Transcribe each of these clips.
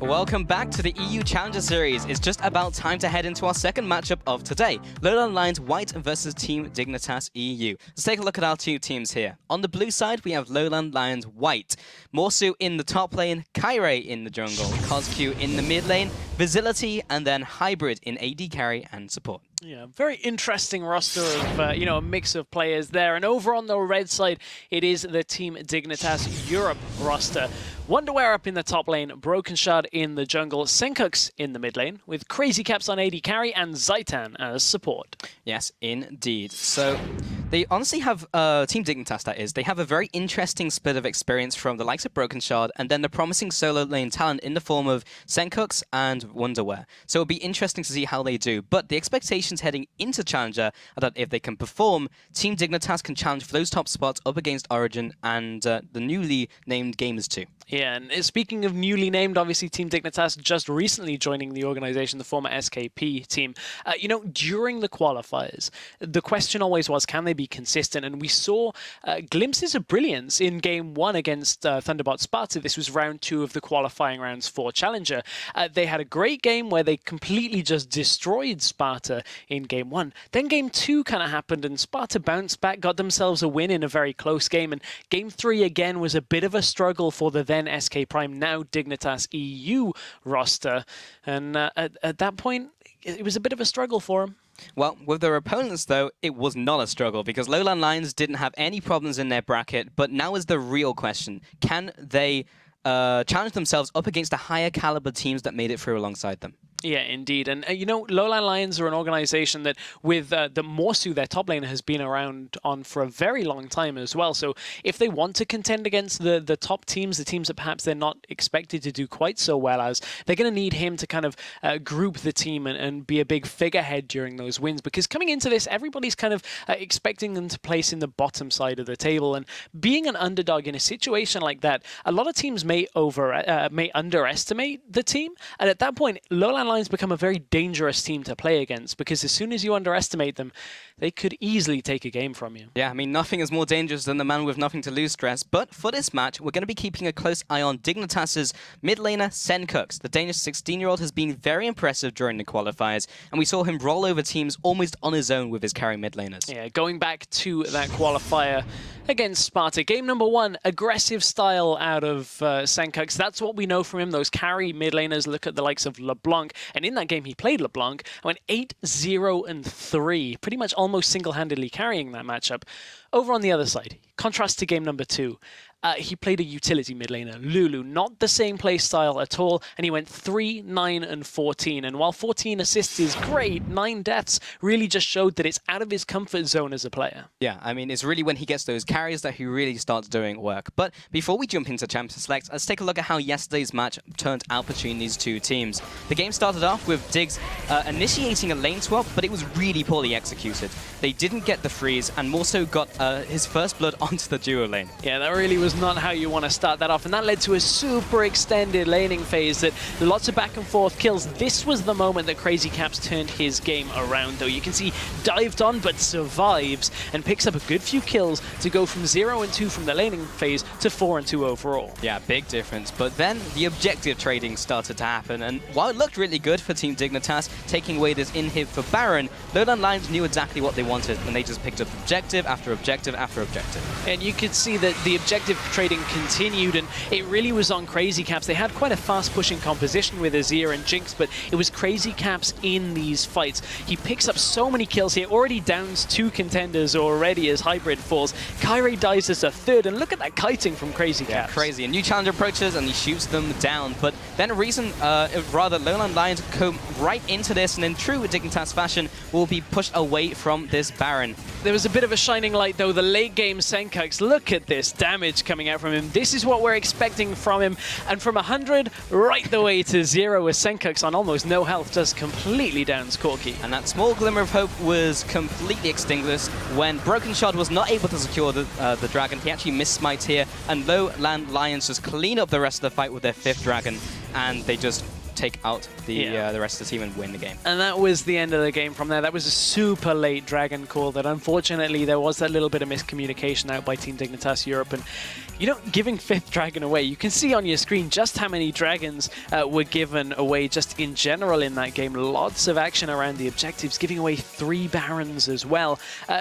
Welcome back to the EU Challenger Series. It's just about time to head into our second matchup of today. LowAndLions White versus Team Dignitas EU. Let's take a look at our two teams here. On the blue side, we have LowAndLions White. Morsu in the top lane, Kyrie in the jungle, CosQ in the mid lane, Vigility, and then Hybrid in AD carry and support. Yeah, very interesting roster of, a mix of players there. And over on the red side, it is the Team Dignitas Europe roster. Wonderwear up in the top lane, Broken Shard in the jungle, Senkux in the mid lane, with Crazy Caps on AD carry and Zaitan as support. Yes, indeed. So they honestly have, Team Dignitas that is, they have a very interesting split of experience from the likes of Broken Shard and then the promising solo lane talent in the form of Senkux and Wonderwear. So it'll be interesting to see how they do. But the expectations heading into Challenger are that if they can perform, Team Dignitas can challenge for those top spots up against Origin and the newly named Gamers 2. Yeah, and speaking of newly named, obviously Team Dignitas just recently joining the organization, the former SKP team. During the qualifiers, the question always was, can they be consistent? And we saw glimpses of brilliance in Game 1 against Thunderbot Sparta. This was round 2 of the qualifying rounds for Challenger. They had a great game where they completely just destroyed Sparta in Game 1. Then Game 2 kind of happened and Sparta bounced back, got themselves a win in a very close game. And Game 3 again was a bit of a struggle for the then SK Prime, now Dignitas EU roster. And at that point, it was a bit of a struggle for them. Well, with their opponents, though, it was not a struggle because LowAndLions didn't have any problems in their bracket. But now is the real question. Can they challenge themselves up against the higher caliber teams that made it through alongside them? Yeah, indeed. And, LowAndLions are an organization that with the Morsu, their top laner, has been around on for a very long time as well. So if they want to contend against the top teams, the teams that perhaps they're not expected to do quite so well as, they're going to need him to kind of group the team and be a big figurehead during those wins. Because coming into this, everybody's kind of expecting them to place in the bottom side of the table. And being an underdog in a situation like that, a lot of teams may underestimate the team. And at that point, LowAndLions become a very dangerous team to play against because as soon as you underestimate them, they could easily take a game from you. Yeah, I mean, nothing is more dangerous than the man with nothing to lose stress. But for this match, we're going to be keeping a close eye on Dignitas' mid laner, Senkux. The Danish 16-year-old has been very impressive during the qualifiers, and we saw him roll over teams almost on his own with his carry mid laners. Yeah, going back to that qualifier against Sparta. Game number 1, aggressive style out of Senkux. That's what we know from him, those carry mid laners. Look at the likes of LeBlanc. And in that game, he played LeBlanc and went 8-0-3, pretty much almost single-handedly carrying that matchup. Over on the other side, contrast to game number 2. He played a utility mid laner, Lulu, not the same play style at all, and he went 3, 9, and 14. And while 14 assists is great, 9 deaths really just showed that it's out of his comfort zone as a player. Yeah, I mean, it's really when he gets those carries that he really starts doing work. But before we jump into Champion Select, let's take a look at how yesterday's match turned out between these two teams. The game started off with Diggs initiating a lane swap, but it was really poorly executed. They didn't get the freeze, and more so got his first blood onto the duo lane. Yeah, that really was not how you want to start that off, and that led to a super extended laning phase that lots of back and forth kills. This was the moment that Crazy Caps turned his game around, though. You can see dived on but survives and picks up a good few kills to go from 0 and 2 from the laning phase to 4 and 2 overall. Yeah, big difference. But then the objective trading started to happen, and while it looked really good for Team Dignitas, taking away this inhib for Baron, LowAndLions knew exactly what they wanted, and they just picked up objective after objective after objective. And you could see that the objective trading continued, and it really was on Crazy Caps. They had quite a fast-pushing composition with Azir and Jinx, but it was Crazy Caps in these fights. He picks up so many kills here, already downs 2 contenders already as Hybrid falls. Kyrie dies as a 3rd, and look at that kiting from Crazy Caps. Yeah, crazy. A new challenger approaches, and he shoots them down. But then LowAndLions come right into this, and in true Dignitas fashion, will be pushed away from this Baron. There was a bit of a shining light, though. The late-game Senkux, look at this damage coming out from him. This is what we're expecting from him. And from 100 right the way to 0 with Senkux on almost no health, just completely downs Corki. And that small glimmer of hope was completely extinguished when Broken Shard was not able to secure the dragon. He actually missed smite here, and LowAndLions just clean up the rest of the fight with their 5th dragon, and they just take out the rest of the team and win the game. And that was the end of the game from there. That was a super late Dragon call that unfortunately there was that little bit of miscommunication out by Team Dignitas Europe. And, you know, giving 5th Dragon away, you can see on your screen just how many Dragons were given away just in general in that game. Lots of action around the objectives, giving away 3 Barons as well.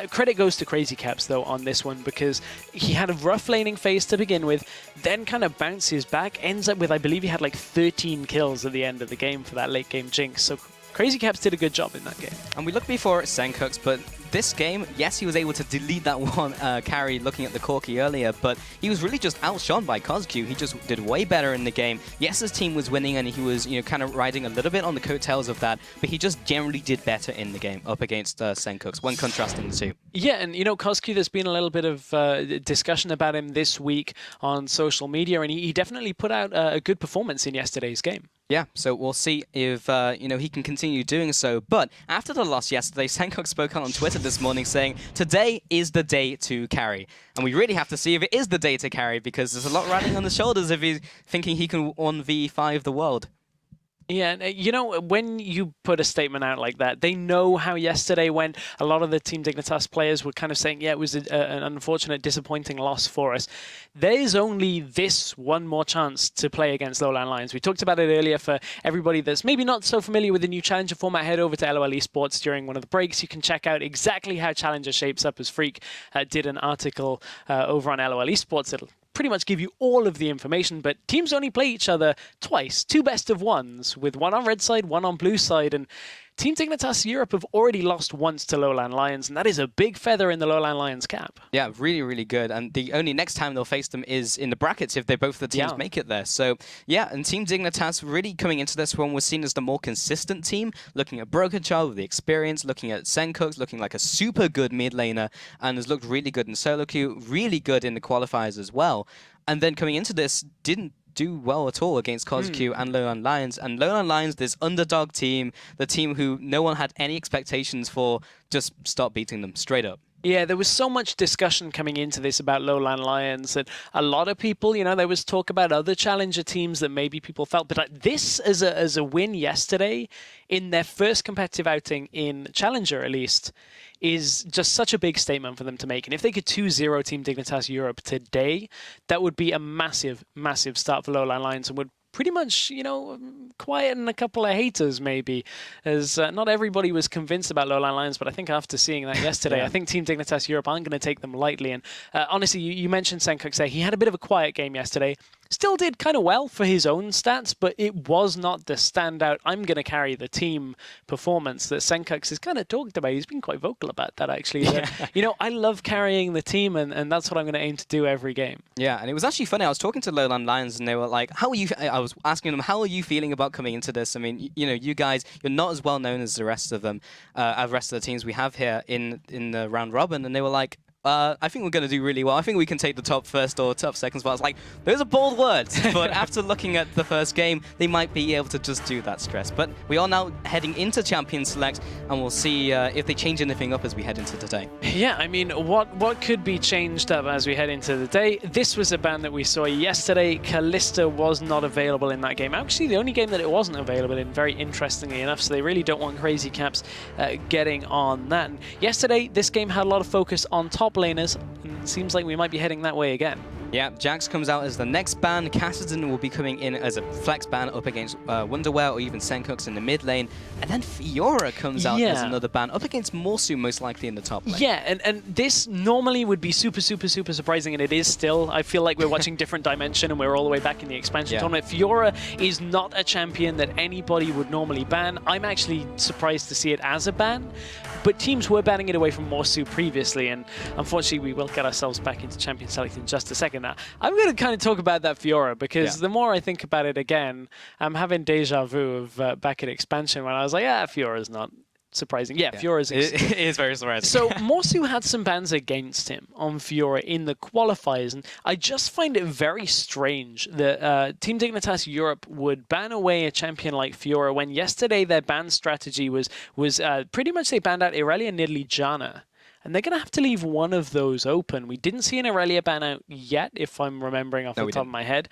Credit goes to Crazy Caps, though, on this one, because he had a rough laning phase to begin with, then kind of bounces back, ends up with, I believe he had like 13 kills at the end of the game for that late game jinx. So Crazy Caps did a good job in that game. And we looked before at Senkux, but this game, yes, he was able to delete that one carry looking at the Corki earlier, but he was really just outshone by CosQ. He just did way better in the game. Yes, his team was winning and he was, you know, kind of riding a little bit on the coattails of that, but he just generally did better in the game up against Senkux when contrasting the two. Yeah, and you know, CosQ, there's been a little bit of discussion about him this week on social media, and he definitely put out a good performance in yesterday's game. Yeah, so we'll see if you know, he can continue doing so. But after the loss yesterday, Senkux spoke out on Twitter this morning saying, today is the day to carry. And we really have to see if it is the day to carry, because there's a lot riding on the shoulders if he's thinking he can 1v5 the world. Yeah, and you know, when you put a statement out like that, they know how yesterday went. A lot of the Team Dignitas players were kind of saying, yeah, it was an unfortunate, disappointing loss for us. There's only this one more chance to play against LowAndLions. We talked about it earlier. For everybody that's maybe not so familiar with the new Challenger format, head over to LOL Esports during one of the breaks. You can check out exactly how Challenger shapes up, as Freak did an article over on LOL Esports. It'll pretty much give you all of the information, but teams only play each other twice, 2 best-of-1s, with one on red side, one on blue side, and Team Dignitas Europe have already lost once to LowAndLions, and that is a big feather in the LowAndLions cap. Yeah, really, really good. And the only next time they'll face them is in the brackets if they both the teams make it there. So, yeah, and Team Dignitas really coming into this one was seen as the more consistent team, looking at Broken Child with the experience, looking at Senkux, looking like a super good mid laner, and has looked really good in solo queue, really good in the qualifiers as well. And then coming into this, didn't do well at all against CosQ and LowAndLions. And LowAndLions, this underdog team, the team who no one had any expectations for, just start beating them straight up. Yeah, there was so much discussion coming into this about LowAndLions, and a lot of people, you know, there was talk about other challenger teams that maybe people felt, but like this as a win yesterday in their first competitive outing in Challenger, at least, is just such a big statement for them to make. And if they could 2-0 Team Dignitas Europe today, that would be a massive, massive start for LowAndLions and would pretty much, you know, quieten a couple of haters, maybe, as not everybody was convinced about LowAndLions, but I think after seeing that yesterday, I think Team Dignitas Europe aren't going to take them lightly. And honestly, you mentioned Senkux there. He had a bit of a quiet game yesterday. Still did kind of well for his own stats, but it was not the standout, I'm going to carry the team performance that Senkux has kind of talked about. He's been quite vocal about that, actually. That, you know, I love carrying the team, and that's what I'm going to aim to do every game. Yeah, and it was actually funny. I was talking to LowAndLions, and they were like, how are you? I was asking them, how are you feeling about coming into this? I mean, you know, you guys, you're not as well known as the rest of them, the rest of the teams we have here in the round robin, and they were like, I think we're going to do really well. I think we can take the top first or top second spots. Like, those are bold words, but after looking at the first game, they might be able to just do that stress. But we are now heading into Champion Select, and we'll see if they change anything up as we head into today. Yeah, I mean, what could be changed up as we head into the day? This was a ban that we saw yesterday. Callista was not available in that game. Actually, the only game that it wasn't available in, very interestingly enough, so they really don't want Crazy Caps getting on that. And yesterday, this game had a lot of focus on top laners, and it seems like we might be heading that way again. Yeah, Jax comes out as the next ban. Cassidy will be coming in as a flex ban up against Wonderwear or even Senkux in the mid lane. And then Fiora comes out as another ban up against Morsu, most likely in the top lane. Yeah, and this normally would be super, super, super surprising, and it is still. I feel like we're watching different dimension, and we're all the way back in the expansion tournament. Fiora is not a champion that anybody would normally ban. I'm actually surprised to see it as a ban, but teams were banning it away from Morsu previously, and unfortunately we will get ourselves back into Champion Select in just a second. Now, I'm going to kind of talk about that Fiora, because the more I think about it again, I'm having deja vu of back at expansion when I was like, Fiora's not surprising. Yeah, Fiora's... It is very surprising. So Morsu had some bans against him on Fiora in the qualifiers, and I just find it very strange that Team Dignitas Europe would ban away a champion like Fiora when yesterday their ban strategy was pretty much they banned out Irelia Nidali Jana. and they're going to have to leave one of those open. We didn't see an Irelia ban out yet, if I'm remembering off the top of my head.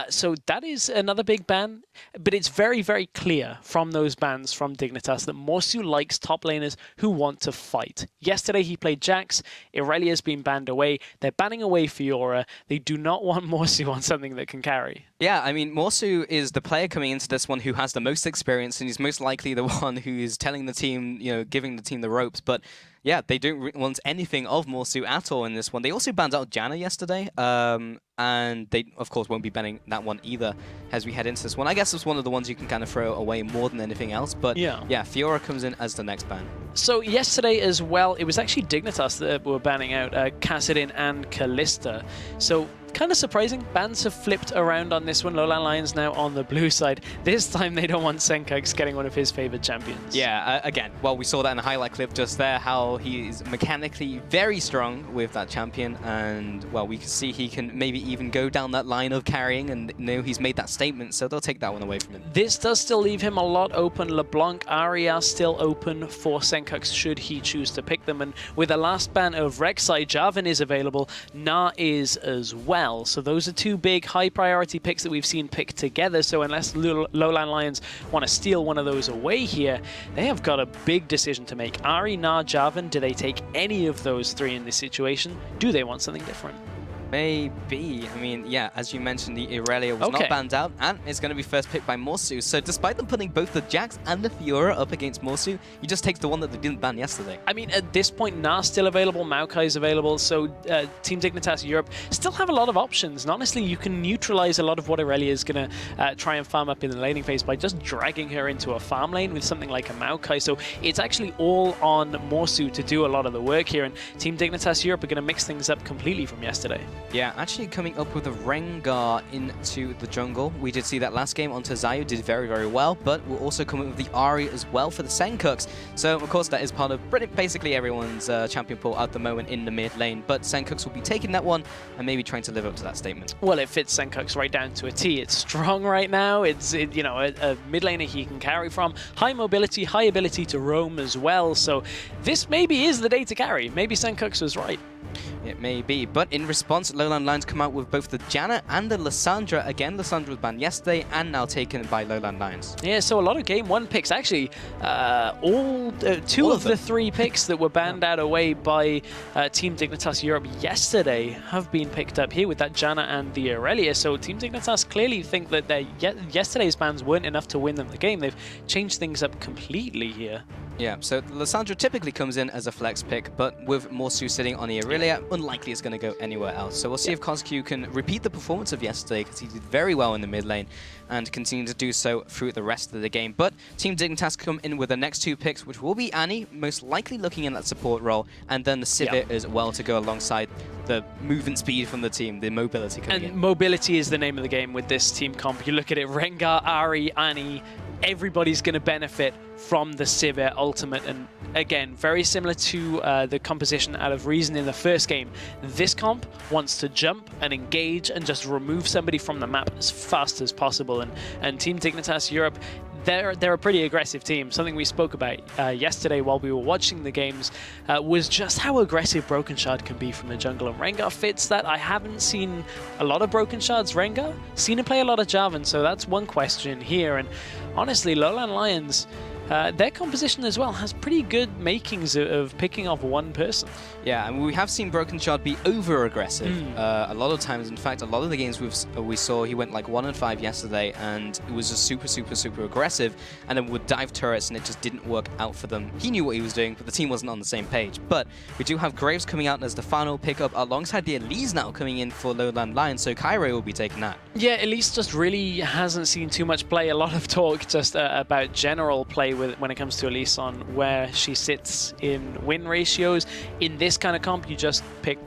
So that is another big ban, but it's very, very clear from those bans from Dignitas that Morsu likes top laners who want to fight. Yesterday he played Jax, Irelia's been banned away, they're banning away Fiora, they do not want Morsu on something that can carry. Yeah, I mean, Morsu is the player coming into this one who has the most experience, and he's most likely the one who is telling the team, you know, giving the team the ropes. But yeah, they don't want anything of Morsu at all in this one. They also banned out Janna yesterday, and they, of course, won't be banning that one either as we head into this one. I guess it's one of the ones you can kind of throw away more than anything else. But yeah, Fiora comes in as the next ban. So yesterday as well, it was actually Dignitas that were banning out Kassadin and Kalista. So kind of surprising. Bans have flipped around on this one. LowAndLions now on the blue side. This time they don't want Senkux getting one of his favorite champions. Yeah, again, well, we saw that in a highlight clip just there, how he is mechanically very strong with that champion, and well, we can see he can maybe even go down that line of carrying, and you know, he's made that statement, so they'll take that one away from him. This does still leave him a lot open. LeBlanc, Arya still open for Senkux should he choose to pick them, and with the last ban of Rek'Sai, Jarvan is available, Na is as well. So those are two big high priority picks that we've seen picked together. So unless LowAndLions want to steal one of those away here, they have got a big decision to make. Ahri, Na, Jarvan, do they take any of those three in this situation? Do they want something different? Maybe. I mean, yeah, as you mentioned, the Irelia was not banned out, and it's going to be first picked by Morsu. So despite them putting both the Jax and the Fiora up against Morsu, he just takes the one that they didn't ban yesterday. I mean, at this point, Na's still available, Maokai's available, so Team Dignitas Europe still have a lot of options. And honestly, you can neutralize a lot of what Irelia is going to try and farm up in the laning phase by just dragging her into a farm lane with something like a Maokai. So it's actually all on Morsu to do a lot of the work here, and Team Dignitas Europe are going to mix things up completely from yesterday. Yeah, actually coming up with a Rengar into the jungle. We did see that last game onto Zayu, did very, very well, but we'll also come up with the Ahri as well for the Senkux. So, of course, that is part of basically everyone's champion pool at the moment in the mid lane, but Senkux will be taking that one and maybe trying to live up to that statement. Well, it fits Senkux right down to a T. It's strong right now. It's you know, a mid laner he can carry from. High mobility, high ability to roam as well, so this maybe is the day to carry. Maybe Senkux was right. It may be, but in response, LowAndLions come out with both the Janna and the Lissandra. Again, Lissandra was banned yesterday and now taken by LowAndLions. Yeah, so a lot of Game 1 picks. Actually, two of the three picks that were banned out away by Team Dignitas Europe yesterday have been picked up here with that Janna and the Irelia. So Team Dignitas clearly think that their yesterday's bans weren't enough to win them the game. They've changed things up completely here. Yeah, so Lissandra typically comes in as a flex pick, but with Morsu sitting on the Irelia, unlikely it's going to go anywhere else. So we'll see if Kozku can repeat the performance of yesterday, because he did very well in the mid lane and continue to do so through the rest of the game. But Team Dignitas come in with the next two picks, which will be Annie, most likely looking in that support role, and then the Sivir as well to go alongside the movement speed from the team, the mobility coming in. And mobility is the name of the game with this team comp. You look at it, Rengar, Ahri, Annie, everybody's going to benefit from the Sivir ultimate, and again, very similar to the composition out of Reason in the first game. This comp wants to jump and engage and just remove somebody from the map as fast as possible, and Team Dignitas Europe, they're a pretty aggressive team. Something we spoke about yesterday while we were watching the games was just how aggressive Broken Shard can be from the jungle, and Rengar fits that. I haven't seen a lot of Broken Shards Rengar, seen him play a lot of Jarvan, so that's one question here. And honestly, LowAndLions, their composition as well has pretty good makings of picking off one person. Yeah, and we have seen Broken Shard be over-aggressive a lot of times. In fact, a lot of the games we saw, he went like 1-5 yesterday, and it was just super, super, super aggressive, and then would dive turrets, and it just didn't work out for them. He knew what he was doing, but the team wasn't on the same page. But we do have Graves coming out as the final pickup, alongside the Elise now coming in for LowAndLions, so Kyrie will be taking that. Yeah, Elise just really hasn't seen too much play. A lot of talk just about general play when it comes to Elise on where she sits in win ratios. In this kind of comp, you just pick,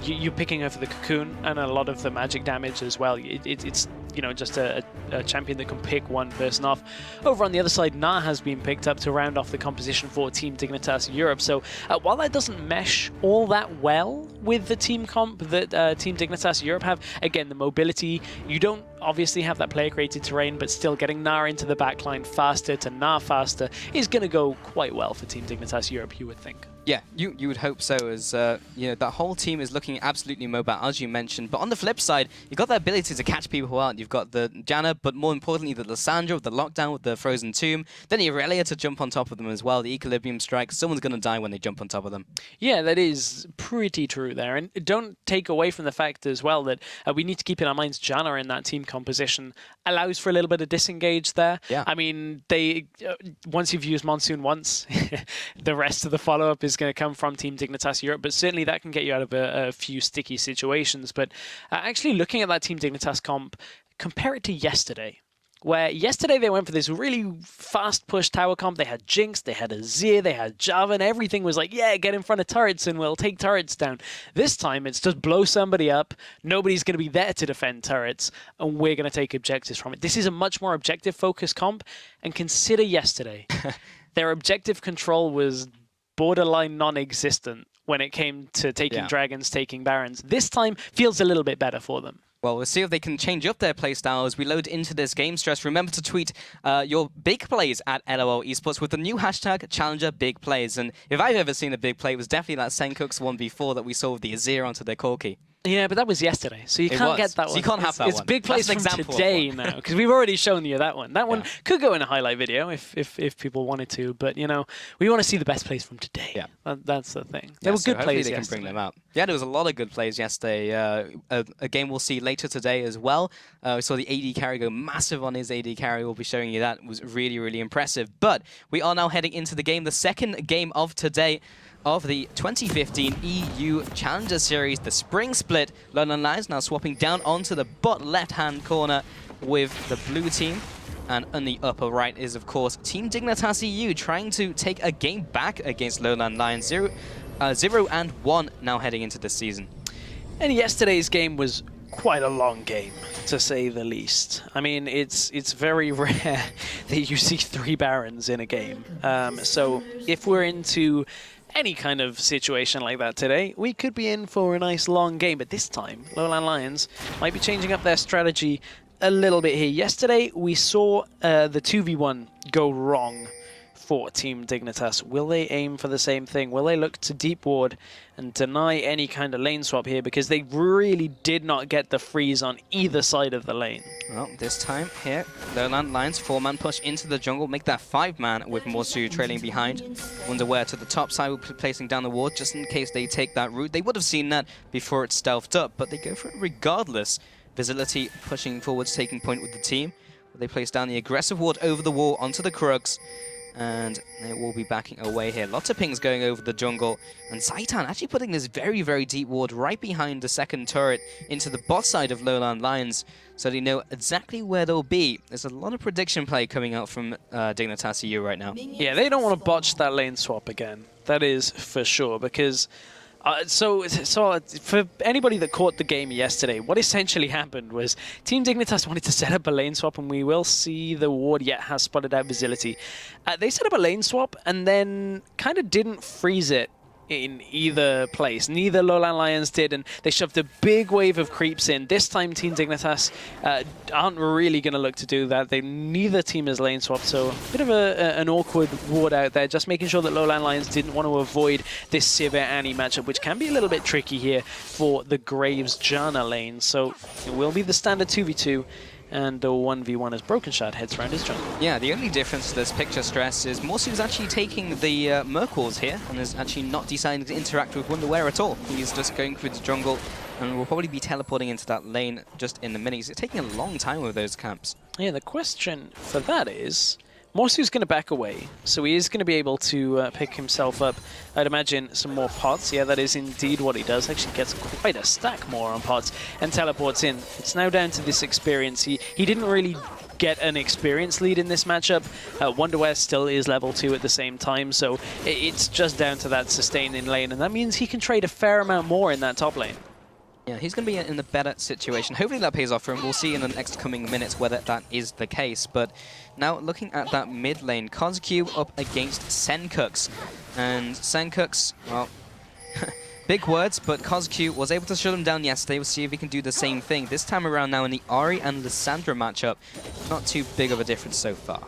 you're picking her for the cocoon and a lot of the magic damage as well. It's you know, just a champion that can pick one person off. Over on the other side, Na has been picked up to round off the composition for Team Dignitas Europe. So while that doesn't mesh all that well with the team comp that Team Dignitas Europe have, again, the mobility, you don't obviously have that player-created terrain, but still getting Na into the backline faster to Na faster is going to go quite well for Team Dignitas Europe, you would think. Yeah, you would hope so, as you know, that whole team is looking absolutely mobile, as you mentioned. But on the flip side, you've got the ability to catch people out. You've got the Janna, but more importantly, the Lissandra with the lockdown, with the Frozen Tomb. Then you have Aurelia to jump on top of them as well. The Equilibrium Strike. Someone's going to die when they jump on top of them. Yeah, that is pretty true there. And don't take away from the fact as well that we need to keep in our minds Janna in that team composition allows for a little bit of disengage there. Yeah. I mean, they once you've used Monsoon once, the rest of the follow-up is going to come from Team Dignitas Europe, but certainly that can get you out of a few sticky situations. But actually looking at that Team Dignitas comp, compare it to yesterday, where yesterday they went for this really fast push tower comp. They had Jinx, they had Azir, they had Java, and everything was like, yeah, get in front of turrets and we'll take turrets down. This time it's just blow somebody up, nobody's going to be there to defend turrets, and we're going to take objectives from it. This is a much more objective-focused comp, and consider yesterday. Their objective control was borderline non-existent when it came to taking dragons, taking barons. This time feels a little bit better for them. Well, we'll see if they can change up their playstyle as we load into this game stress. Remember to tweet your big plays at LOL Esports with the new hashtag #ChallengerBigPlays. And if I've ever seen a big play, it was definitely that Senkuk's 1v4 that we saw with the Azir onto their Corki. Yeah, but that was yesterday, so you can't get that one. So you can't have that one. It's big plays from today now, because we've already shown you that one. That one could go in a highlight video if people wanted to, but you know, we want to see the best plays from today. Yeah, that's the thing. There were good plays yesterday. They can bring them out. Yeah, there was a lot of good plays yesterday. A game we'll see later today as well. We saw the AD carry go massive on his AD carry. We'll be showing you that. It was really, really impressive. But we are now heading into the game, the second game of today, of the 2015 EU Challenger Series, the Spring Split. LowAndLions now swapping down onto the bot left-hand corner with the blue team. And on the upper right is, of course, Team Dignitas EU trying to take a game back against LowAndLions. 0-1 now heading into this season. And yesterday's game was quite a long game, to say the least. I mean, it's very rare that you see 3 Barons in a game. So if we're into any kind of situation like that today, we could be in for a nice long game. But this time, LowAndLions might be changing up their strategy a little bit here. Yesterday, we saw the 2v1 go wrong for Team Dignitas. Will they aim for the same thing? Will they look to deep ward and deny any kind of lane swap here? Because they really did not get the freeze on either side of the lane. Well, this time here, LowAndLions 4-man push into the jungle, make that 5-man with Morsu trailing behind. Wonder where to the top side will be placing down the ward just in case they take that route. They would have seen that before it's stealthed up, but they go for it regardless. Visibility pushing forwards, taking point with the team. They place down the aggressive ward over the wall onto the Krugs. And they will be backing away here. Lots of pings going over the jungle. And Zaitan actually putting this very, very deep ward right behind the second turret into the bot side of LowAndLions, so they know exactly where they'll be. There's a lot of prediction play coming out from Dignitas EU right now. Yeah, they don't want to botch that lane swap again. That is for sure, because so for anybody that caught the game yesterday, what essentially happened was Team Dignitas wanted to set up a lane swap, and we will see the ward yet has spotted out Visibility. They set up a lane swap and then kind of didn't freeze it in either place. Neither LowAndLions did, and they shoved a big wave of creeps in. This time Team Dignitas aren't really going to look to do that. Neither team is lane swapped, so a bit of an awkward ward out there, just making sure that LowAndLions didn't want to avoid this Sivir Annie matchup, which can be a little bit tricky here for the Graves Janna lane. So it will be the standard 2v2, and the 1v1 as Broken Shard heads around his jungle. Yeah, the only difference to this picture stress is Morsu's actually taking the Merkles here and is actually not deciding to interact with Wonderwear at all. He's just going through the jungle and will probably be teleporting into that lane just in a minute. It's taking a long time with those camps. Yeah, the question for that is, Morsu's going to back away, so he is going to be able to pick himself up, I'd imagine, some more pots. Yeah, that is indeed what he does. Actually gets quite a stack more on pots and teleports in. It's now down to this experience. He didn't really get an experience lead in this matchup. Wonderwear still is level 2 at the same time, so it's just down to that sustain in lane, and that means he can trade a fair amount more in that top lane. Yeah, he's going to be in a better situation. Hopefully that pays off for him. We'll see in the next coming minutes whether that is the case. But now looking at that mid lane, KOZQ up against Senkuk's. And Senkuk's, well, big words, but KOZQ was able to shut him down yesterday. We'll see if he can do the same thing. This time around now in the Ahri and Lissandra matchup, not too big of a difference so far.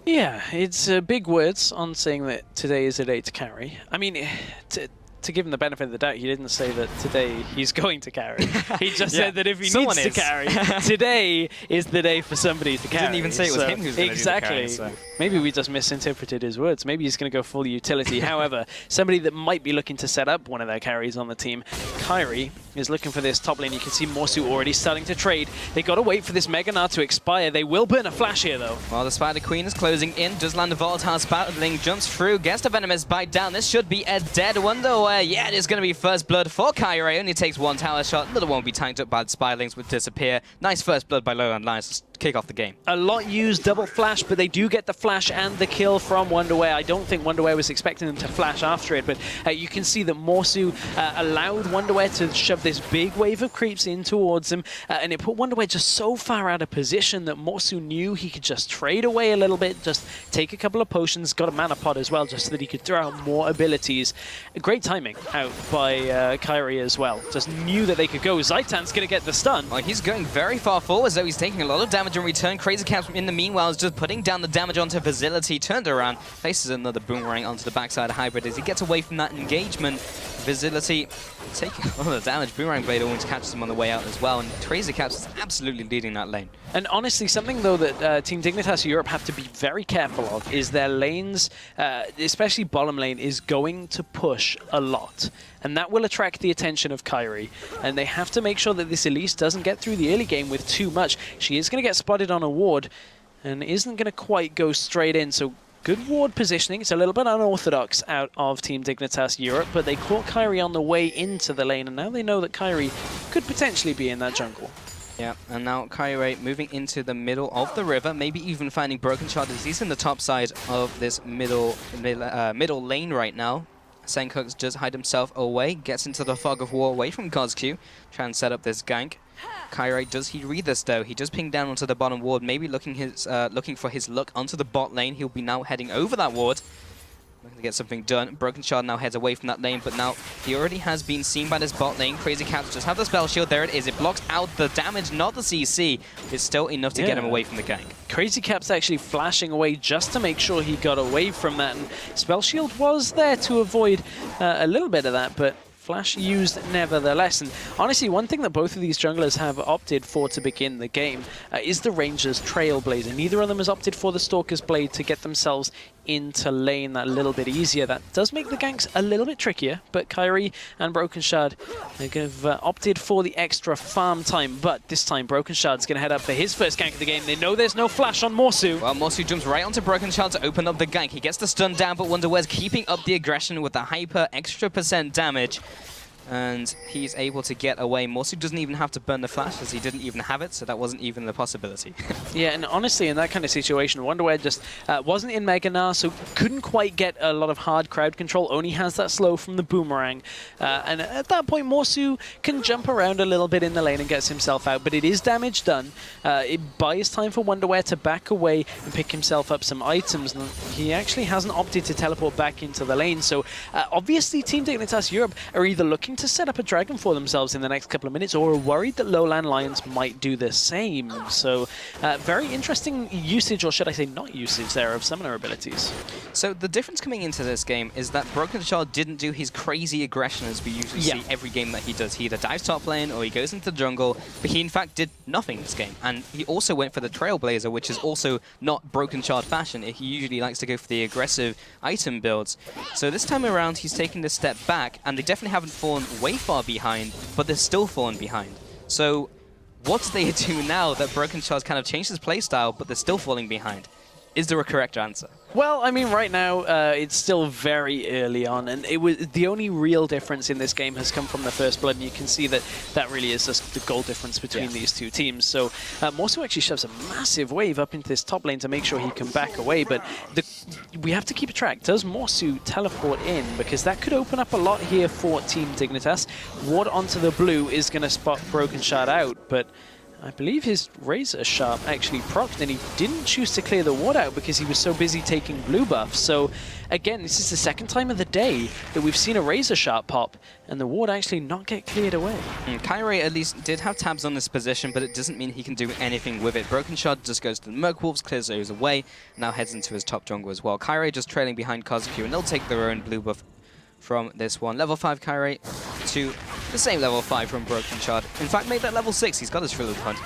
Yeah, it's big words on saying that today is a day to carry. I mean, to give him the benefit of the doubt, he didn't say that today he's going to carry. He just said that if he needs to carry, today is the day for somebody to carry. He didn't even say it was him who's going to do the carry. So. Maybe we just misinterpreted his words. Maybe he's going to go full utility. However, somebody that might be looking to set up one of their carries on the team, Kairi, is looking for this top lane. You can see Morsu already starting to trade. They got to wait for this Mega Gnar to expire. They will burn a flash here, though. Well, the Spider Queen is closing in. Does land a volatile Spatling, jumps through, gets the Venomous bite down. This should be a dead wonder. Yeah, it is going to be first blood for Kairi. Only takes one tower shot. Another one will be tanked up by the Spirelings, would disappear. Nice first blood by LowAndLions to kick off the game. A lot used double flash, but they do get the flash and the kill from Wonderwear. I don't think Wonderwear was expecting them to flash after it, but you can see that Morsu allowed Wonderwear to shove this big wave of creeps in towards him, and it put Wonderwear just so far out of position that Morsu knew he could just trade away a little bit, just take a couple of potions, got a mana pot as well, just so that he could throw out more abilities. Great timing out by Kairi as well. Just knew that they could go. Zaitan's going to get the stun. Well, he's going very far forward, so he's taking a lot of damage in return. Crazy Caps in the meanwhile is just putting down the damage onto Facility. Turned around, faces another boomerang onto the backside of Hybrid as he gets away from that engagement. Facility taking a lot of damage. Boomerang Blade always catches him on the way out as well, and Crazy Caps is absolutely leading that lane. And honestly, something though that Team Dignitas Europe have to be very careful of is their lanes, especially bottom lane, is going to push a lot. And that will attract the attention of Kairi. And they have to make sure that this Elise doesn't get through the early game with too much. She is going to get spotted on a ward and isn't going to quite go straight in. So good ward positioning. It's a little bit unorthodox out of Team Dignitas Europe, but they caught Kairi on the way into the lane, and now they know that Kairi could potentially be in that jungle. Yeah, and now Kairi moving into the middle of the river, maybe even finding Broken Shard as he's in the top side of this middle lane right now. Senkux does hide himself away, gets into the fog of war away from God's Q, try and set up this gank. Kairi, does he read this though? He does ping down onto the bottom ward, maybe looking for his luck onto the bot lane. He'll be now heading over that ward. Looking to get something done. Broken Shard now heads away from that lane, but now he already has been seen by this bot lane. Crazy Caps just have the spell shield. There it is. It blocks out the damage, not the CC. It's still enough to get him away from the gank. Crazy Caps actually flashing away just to make sure he got away from that. And spell shield was there to avoid a little bit of that, but flash used nevertheless. And honestly, one thing that both of these junglers have opted for to begin the game is the Ranger's Trailblazer. Neither of them has opted for the Stalker's Blade to get themselves into lane that little bit easier. That does make the ganks a little bit trickier, but Kairi and Broken Shard have opted for the extra farm time. But this time, Broken Shard's going to head up for his first gank of the game. They know there's no flash on Morsu. Well, Morsu jumps right onto Broken Shard to open up the gank. He gets the stun down, but Wonderwear's keeping up the aggression with the hyper extra % damage. And he's able to get away. Morsu doesn't even have to burn the flash, as he didn't even have it, so that wasn't even a possibility. Yeah, and honestly, in that kind of situation, Wonderwear just wasn't in Mega Gnar, so couldn't quite get a lot of hard crowd control, only has that slow from the boomerang. And at that point, Morsu can jump around a little bit in the lane and gets himself out, but it is damage done. It buys time for Wonderwear to back away and pick himself up some items. And he actually hasn't opted to teleport back into the lane, so obviously Team Dignitas Europe are either looking to set up a dragon for themselves in the next couple of minutes or are worried that LowAndLions might do the same. So very interesting usage, or should I say not usage there, of summoner abilities. So the difference coming into this game is that Broken Shard didn't do his crazy aggression as we usually see every game that he does. He either dives top lane or he goes into the jungle, but he in fact did nothing this game. And he also went for the Trailblazer, which is also not Broken Shard fashion. He usually likes to go for the aggressive item builds. So this time around he's taking this step back, and they definitely haven't fallen way far behind, but they're still falling behind. So what do they do now that Broken Shard's kind of changed his playstyle, but they're still falling behind? Is there a correct answer? Well, I mean, right now, it's still very early on, and it was the only real difference in this game has come from the first blood, and you can see that that really is just the goal difference between these two teams. So Morsu actually shoves a massive wave up into this top lane to make sure he can back away, but we have to keep a track. Does Morsu teleport in? Because that could open up a lot here for Team Dignitas. Ward onto the blue is going to spot Broken Shard out, but I believe his Razor Sharp actually procced, and he didn't choose to clear the ward out because he was so busy taking blue buff. So again, this is the second time of the day that we've seen a Razor Sharp pop, and the ward actually not get cleared away. Kyrie at least did have tabs on this position, but it doesn't mean he can do anything with it. Broken Shard just goes to the Merc Wolves, clears those away, now heads into his top jungle as well. Kyrie just trailing behind Kazuki, and they'll take their own blue buff from this one. Level 5 Kyrie to the same level 5 from Broken Shard. In fact, made that level 6. He's got his Frillo Punt.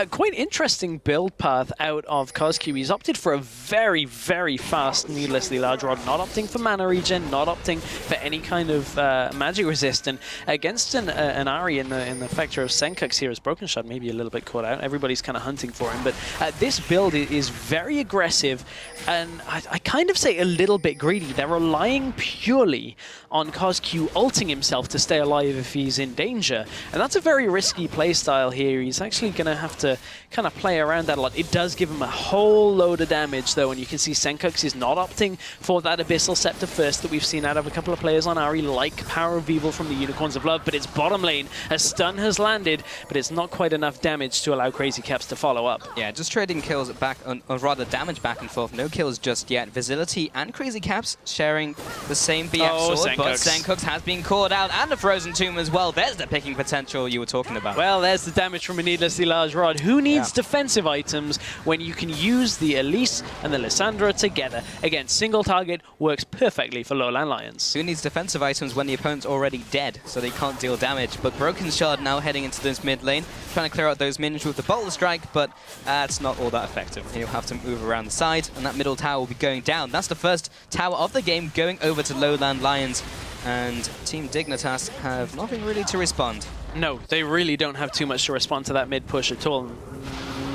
Quite interesting build path out of Kazuki. He's opted for a very, very fast needlessly large rod, not opting for mana regen, not opting for any kind of magic resist. And against an Ahri in the factor of Senkux here, as Broken Shard maybe a little bit caught out. Everybody's kind of hunting for him. But this build is very aggressive, and I kind of say a little bit greedy. They're relying purely on Kazuki ulting himself to stay alive if he's in danger. And that's a very risky playstyle here. He's actually going to have to kind of play around that a lot. It does give him a whole load of damage though, and you can see Senkux is not opting for that Abyssal Scepter first that we've seen out of a couple of players on Ahri, like Power of Evil from the Unicorns of Love, but it's bottom lane. A stun has landed, but it's not quite enough damage to allow Crazy Caps to follow up. Yeah, just trading kills back, or rather damage back and forth. No kills just yet. Vigility and Crazy Caps sharing the same BF sword, but Senkux has been called out, and the Frozen Tomb as well. There's the picking potential you were talking about. Well, there's the damage from a needlessly large rod. Who needs defensive items when you can use the Elise and the Lissandra together? Again, single target works perfectly for LowAndLions. Who needs defensive items when the opponent's already dead, so they can't deal damage? But Broken Shard now heading into this mid lane, trying to clear out those minions with the Boulder Strike, but it's not all that effective. He'll have to move around the side, and that middle tower will be going down. That's the first tower of the game going over to LowAndLions, and Team Dignitas have nothing really to respond. No, they really don't have too much to respond to that mid push at all.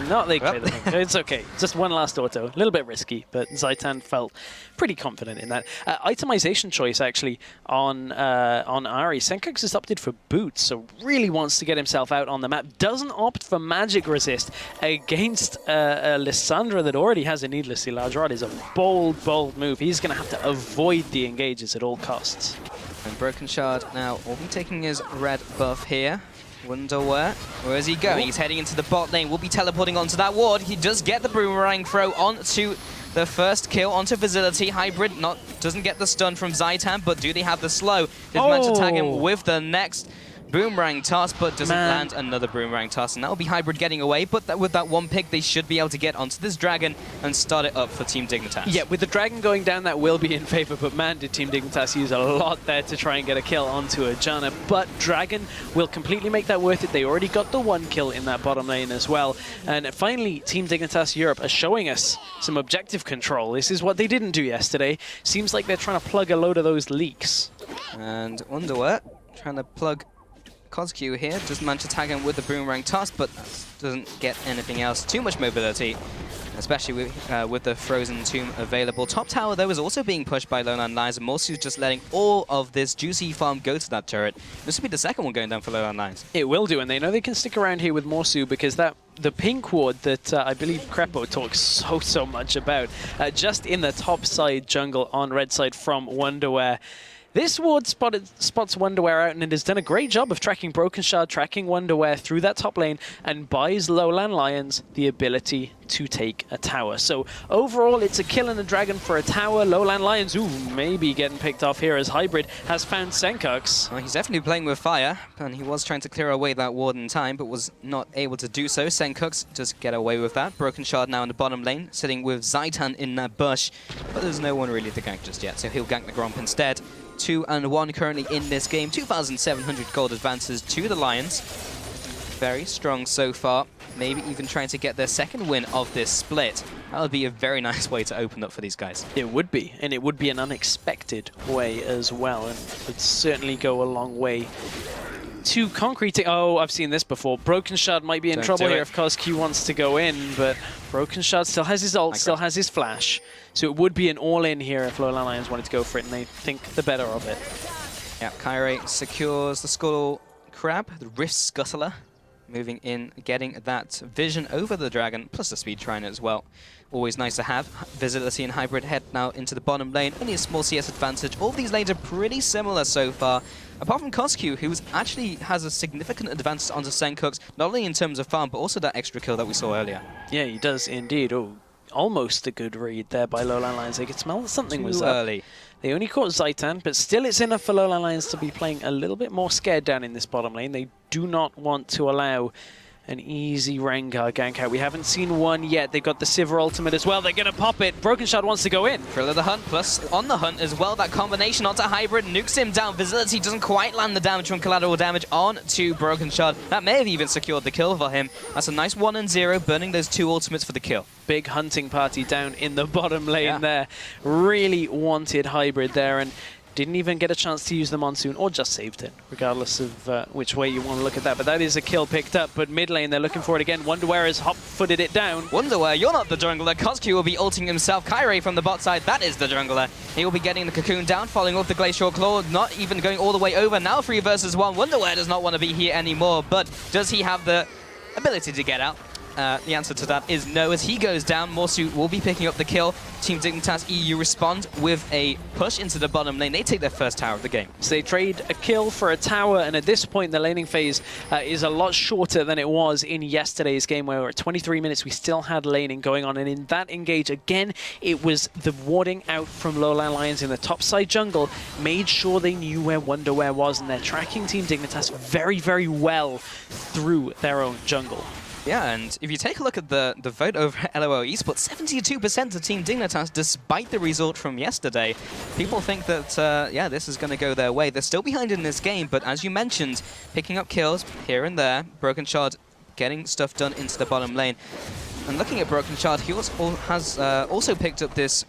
No, they clear them. It's okay. Just one last auto. A little bit risky, but Zaitan felt pretty confident in that. Itemization choice, actually, on Ahri. Senkux has opted for boots, so really wants to get himself out on the map. Doesn't opt for magic resist against Lissandra that already has a needlessly large rod. Is a bold, bold move. He's going to have to avoid the engages at all costs. And Broken Shard now will be taking his red buff here. Wonder where is he going? He's heading into the bot lane. Will be teleporting onto that ward. He does get the boomerang throw onto the first kill onto Vigility. Hybrid doesn't get the stun from Zaitan, but do they have the slow? Did manage to tag him with the next boomerang toss, but doesn't land another boomerang toss, and that will be Hybrid getting away. But with that one pick, they should be able to get onto this dragon and start it up for Team Dignitas. Yeah, with the dragon going down, that will be in favor, but man, did Team Dignitas use a lot there to try and get a kill onto a Janna. But dragon will completely make that worth it. They already got the one kill in that bottom lane as well. And finally, Team Dignitas Europe are showing us some objective control. This is what they didn't do yesterday. Seems like they're trying to plug a load of those leaks. And Underwear trying to plug Kazuki here, just managed to tag him with the boomerang toss, but doesn't get anything else. Too much mobility, especially with the Frozen Tomb available. Top tower, though, is also being pushed by LowAndLions, and Morsu's just letting all of this juicy farm go to that turret. This will be the second one going down for LowAndLions. It will do, and they know they can stick around here with Morsu because the pink ward that I believe Crepo talks so much about, just in the top side jungle on red side from Wonderwear. This ward spots Wonderwear out, and it has done a great job of tracking Broken Shard, tracking Wonderwear through that top lane, and buys LowAndLions the ability to take a tower. So overall, it's a kill and a dragon for a tower. LowAndLions, maybe getting picked off here as Hybrid has found Senkux. Well, he's definitely playing with fire, and he was trying to clear away that ward in time, but was not able to do so. Senkux just get away with that. Broken Shard now in the bottom lane, sitting with Zaitan in that bush, but there's no one really to gank just yet, so he'll gank the Gromp instead. 2-1 currently in this game. 2,700 gold advances to the Lions. Very strong so far. Maybe even trying to get their second win of this split. That would be a very nice way to open up for these guys. It would be, and it would be an unexpected way as well, and would certainly go a long way to concreting. Oh, I've seen this before. Broken Shard might be in trouble here if Kazuki wants to go in, but Broken Shard still has his ult, still has his flash. So it would be an all-in here if LowAndLions wanted to go for it, and they think the better of it. Yeah, Kyrie secures the Skull Crab, the Rift Scuttler. moving in, getting that vision over the Dragon, plus the speed Trine as well. Always nice to have. Visibility and Hybrid head now into the bottom lane. Only a small CS advantage. All of these lanes are pretty similar so far. Apart from Coscu, who actually has a significant advantage onto Senkooks, not only in terms of farm, but also that extra kill that we saw earlier. Yeah, he does indeed. Oh, almost a good read there by LowAndLions. They could smell that something was up. Early. They only caught Zaitan, but still it's enough for LowAndLions to be playing a little bit more scared down in this bottom lane. They do not want to allow an easy Rengar gank out. We haven't seen one yet. They've got the Sivir ultimate as well. They're going to pop it. Broken Shard wants to go in. Thrill of the Hunt, plus on the Hunt as well. That combination onto Hybrid nukes him down. Visibility doesn't quite land the damage from collateral damage on to Broken Shard. That may have even secured the kill for him. That's a nice 1 and 0, burning those 2 ultimates for the kill. Big hunting party down in the bottom lane there. Really wanted Hybrid there, and didn't even get a chance to use the Monsoon, or just saved it, regardless of which way you want to look at that. But that is a kill picked up. But mid lane, they're looking for it again. Wonderwear has hop-footed it down. Wonderwear, you're not the jungler. Coscu will be ulting himself. Kyrie from the bot side, that is the jungler. He will be getting the Cocoon down, following off the Glacial Claw, not even going all the way over. Now 3 versus 1. Wonderwear does not want to be here anymore, but does he have the ability to get out? The answer to that is no. As he goes down, Morsu will be picking up the kill. Team Dignitas EU respond with a push into the bottom lane. They take their first tower of the game. So they trade a kill for a tower, and at this point, the laning phase is a lot shorter than it was in yesterday's game, where we're at 23 minutes, we still had laning going on. And in that engage, again, it was the warding out from LowAndLions in the topside jungle, made sure they knew where Wonderwear was, and they're tracking Team Dignitas very, very well through their own jungle. Yeah, and if you take a look at the vote over at LLL Esports, 72% of Team Dignitas, despite the result from yesterday. People think that, yeah, this is going to go their way. They're still behind in this game, but as you mentioned, picking up kills here and there. Broken Shard getting stuff done into the bottom lane. And looking at Broken Shard, he has also picked up this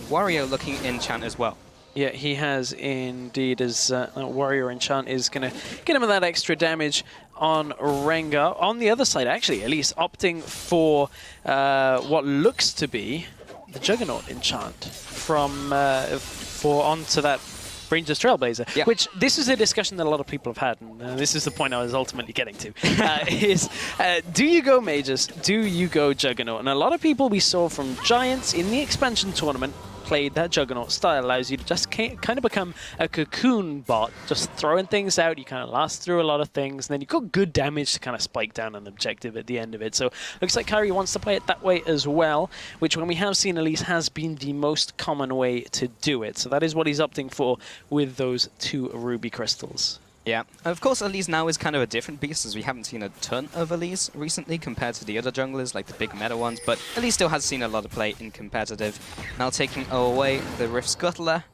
Wario-looking enchant as well. Yeah, he has indeed, as Warrior Enchant is going to get him that extra damage on Rengar. On the other side, actually, at least opting for what looks to be the Juggernaut Enchant from onto that Rangers Trailblazer, yeah. Which this is a discussion that a lot of people have had, and this is the point I was ultimately getting to, do you go Mages, do you go Juggernaut? And a lot of people we saw from Giants in the expansion tournament played that Juggernaut style. Allows you to just kind of become a cocoon bot, just throwing things out. You kind of last through a lot of things, and then you've got good damage to kind of spike down an objective at the end of it. So looks like Kyrie wants to play it that way as well, which when we have seen at least has been the most common way to do it. So that is what he's opting for with those 2 ruby crystals. Yeah, of course, Elise now is kind of a different beast, as we haven't seen a ton of Elise recently compared to the other junglers, like the big meta ones, but Elise still has seen a lot of play in competitive. Now taking away the Rift Scuttler,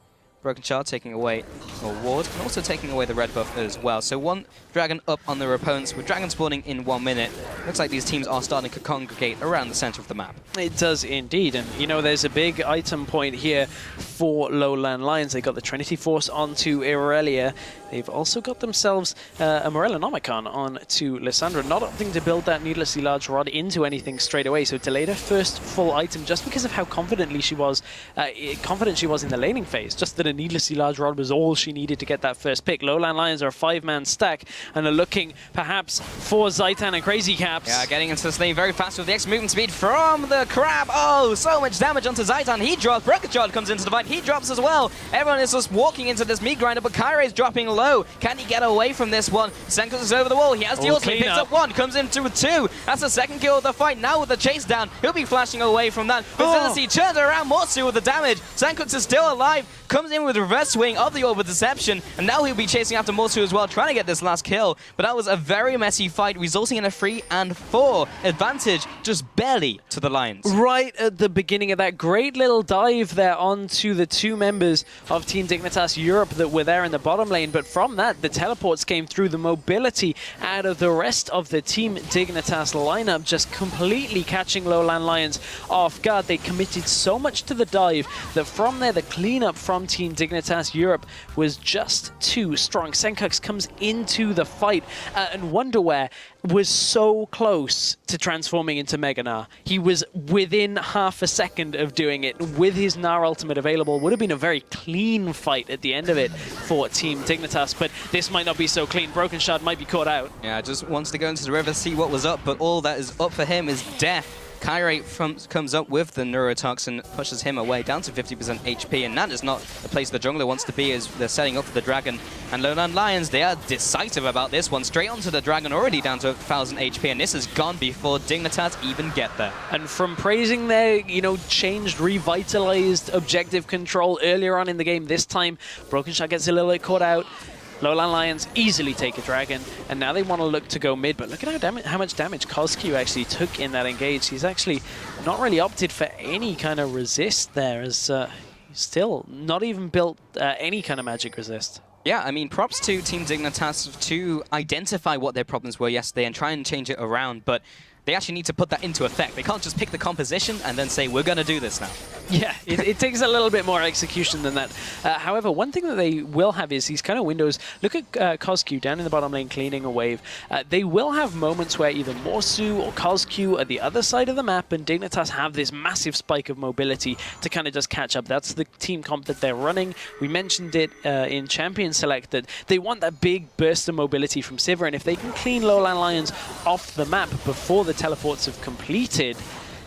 Broken Shard taking away a ward, and also taking away the red buff as well. So 1 dragon up on their opponents, with dragon spawning in 1 minute. Looks like these teams are starting to congregate around the center of the map. It does indeed, and you know, there's a big item point here for LowAndLions. They got the Trinity Force onto Irelia. They've also got themselves a Morellonomicon on to Lissandra, not opting to build that needlessly large rod into anything straight away. So delayed her first full item just because of how confident she was in the laning phase. Just that a needlessly large rod was all she needed to get that first pick. LowAndLions are a 5-man stack and are looking perhaps for Zaitan and Crazy Caps. Yeah, getting into this lane very fast with the X movement speed from the Crab. Oh, so much damage onto Zaitan. He drops. Broken Shard comes into the fight. He drops as well. Everyone is just walking into this meat grinder, but Kyrie's dropping low. Can he get away from this one? Senkooks is over the wall. He has the ultimate. Picks up 1. Comes into 2. That's the second kill of the fight. Now with the chase down, he'll be flashing away from that. Visibility turns around Morsu with the damage. Senkooks is still alive. Comes in with reverse swing of the Orb of Deception, and now he'll be chasing after Morsu as well, trying to get this last kill. But that was a very messy fight, resulting in a 3 and 4 advantage, just barely to the Lions. Right at the beginning of that great little dive there onto the 2 members of Team Dignitas Europe that were there in the bottom lane. But from that, the teleports came through, the mobility out of the rest of the Team Dignitas lineup, just completely catching LowAndLions off guard. They committed so much to the dive that from there, the cleanup from Team Team Dignitas Europe was just too strong. Senkux comes into the fight, and Wonderwear was so close to transforming into Mega Gnar. He was within half a second of doing it. With his Gnar ultimate available, would have been a very clean fight at the end of it for Team Dignitas, but this might not be so clean. Broken Shard might be caught out. Yeah, just wants to go into the river, see what was up, but all that is up for him is death. Kyrie comes up with the Neurotoxin, pushes him away down to 50% HP, and that is not the place the jungler wants to be as they're setting up for the dragon. And LowAndLions, they are decisive about this one, straight onto the dragon, already down to 1000 HP, and this is gone before Dignitas even get there. And from praising their, changed, revitalized objective control earlier on in the game, this time Broken Shot gets a little bit caught out. LowAndLions easily take a dragon, and now they want to look to go mid, but look at how much damage Kozq actually took in that engage. He's actually not really opted for any kind of resist there, as he's still not even built any kind of magic resist. Yeah, I mean, props to Team Dignitas to identify what their problems were yesterday and try and change it around, but they actually need to put that into effect. They can't just pick the composition and then say, we're going to do this now. Yeah, it takes a little bit more execution than that. However, one thing that they will have is these kind of windows. Look at Kozq down in the bottom lane cleaning a wave. They will have moments where either Morsu or Kozq are the other side of the map, and Dignitas have this massive spike of mobility to kind of just catch up. That's the team comp that they're running. We mentioned it in Champion Select that they want that big burst of mobility from Sivir, and if they can clean LowAndLions off the map before the teleports have completed,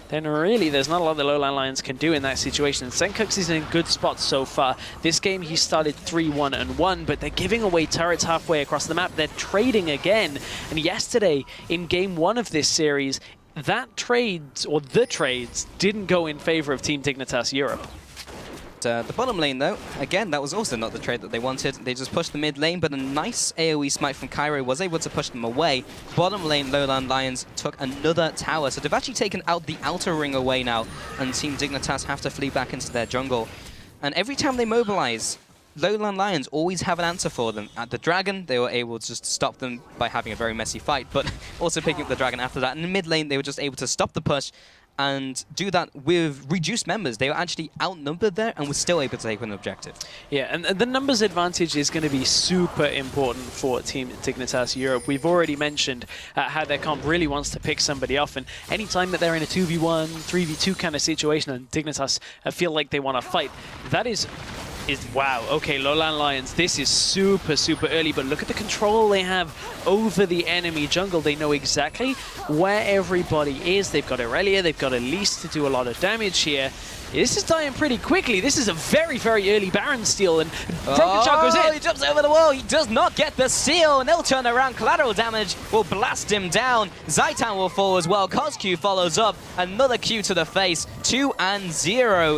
then really there's not a lot that LowAndLions can do in that situation. And Senkux is in a good spot so far. This game he started 3-1-1, but they're giving away turrets halfway across the map. They're trading again. And yesterday, in game 1 of this series, that trades, or the trades, didn't go in favor of Team Dignitas Europe. The bottom lane, though, again, that was also not the trade that they wanted. They just pushed the mid lane, but a nice AoE smite from Kyrie was able to push them away. Bottom lane, LowAndLions took another tower, so they've actually taken out the outer ring away now, and Team Dignitas have to flee back into their jungle. And every time they mobilize, LowAndLions always have an answer for them. At the dragon, they were able to just stop them by having a very messy fight, but also picking up the dragon after that. And in mid lane, they were just able to stop the push and do that with reduced members. They were actually outnumbered there and were still able to take an objective. Yeah, and the numbers advantage is going to be super important for Team Dignitas Europe. We've already mentioned how their comp really wants to pick somebody off, and anytime that they're in a 2v1, 3v2 kind of situation and Dignitas feel like they want to fight, that is wow. Okay, LowAndLions, this is super, super early, but look at the control they have over the enemy jungle. They know exactly where everybody is. They've got Aurelia, they've got Elise to do a lot of damage here. This is dying pretty quickly. This is a very, very early Baron steal, and Broken Shot goes in. He jumps over the wall. He does not get the seal, and they'll turn around. Collateral damage will blast him down. Zaitan will fall as well. Kozq follows up. Another Q to the face. 2-0.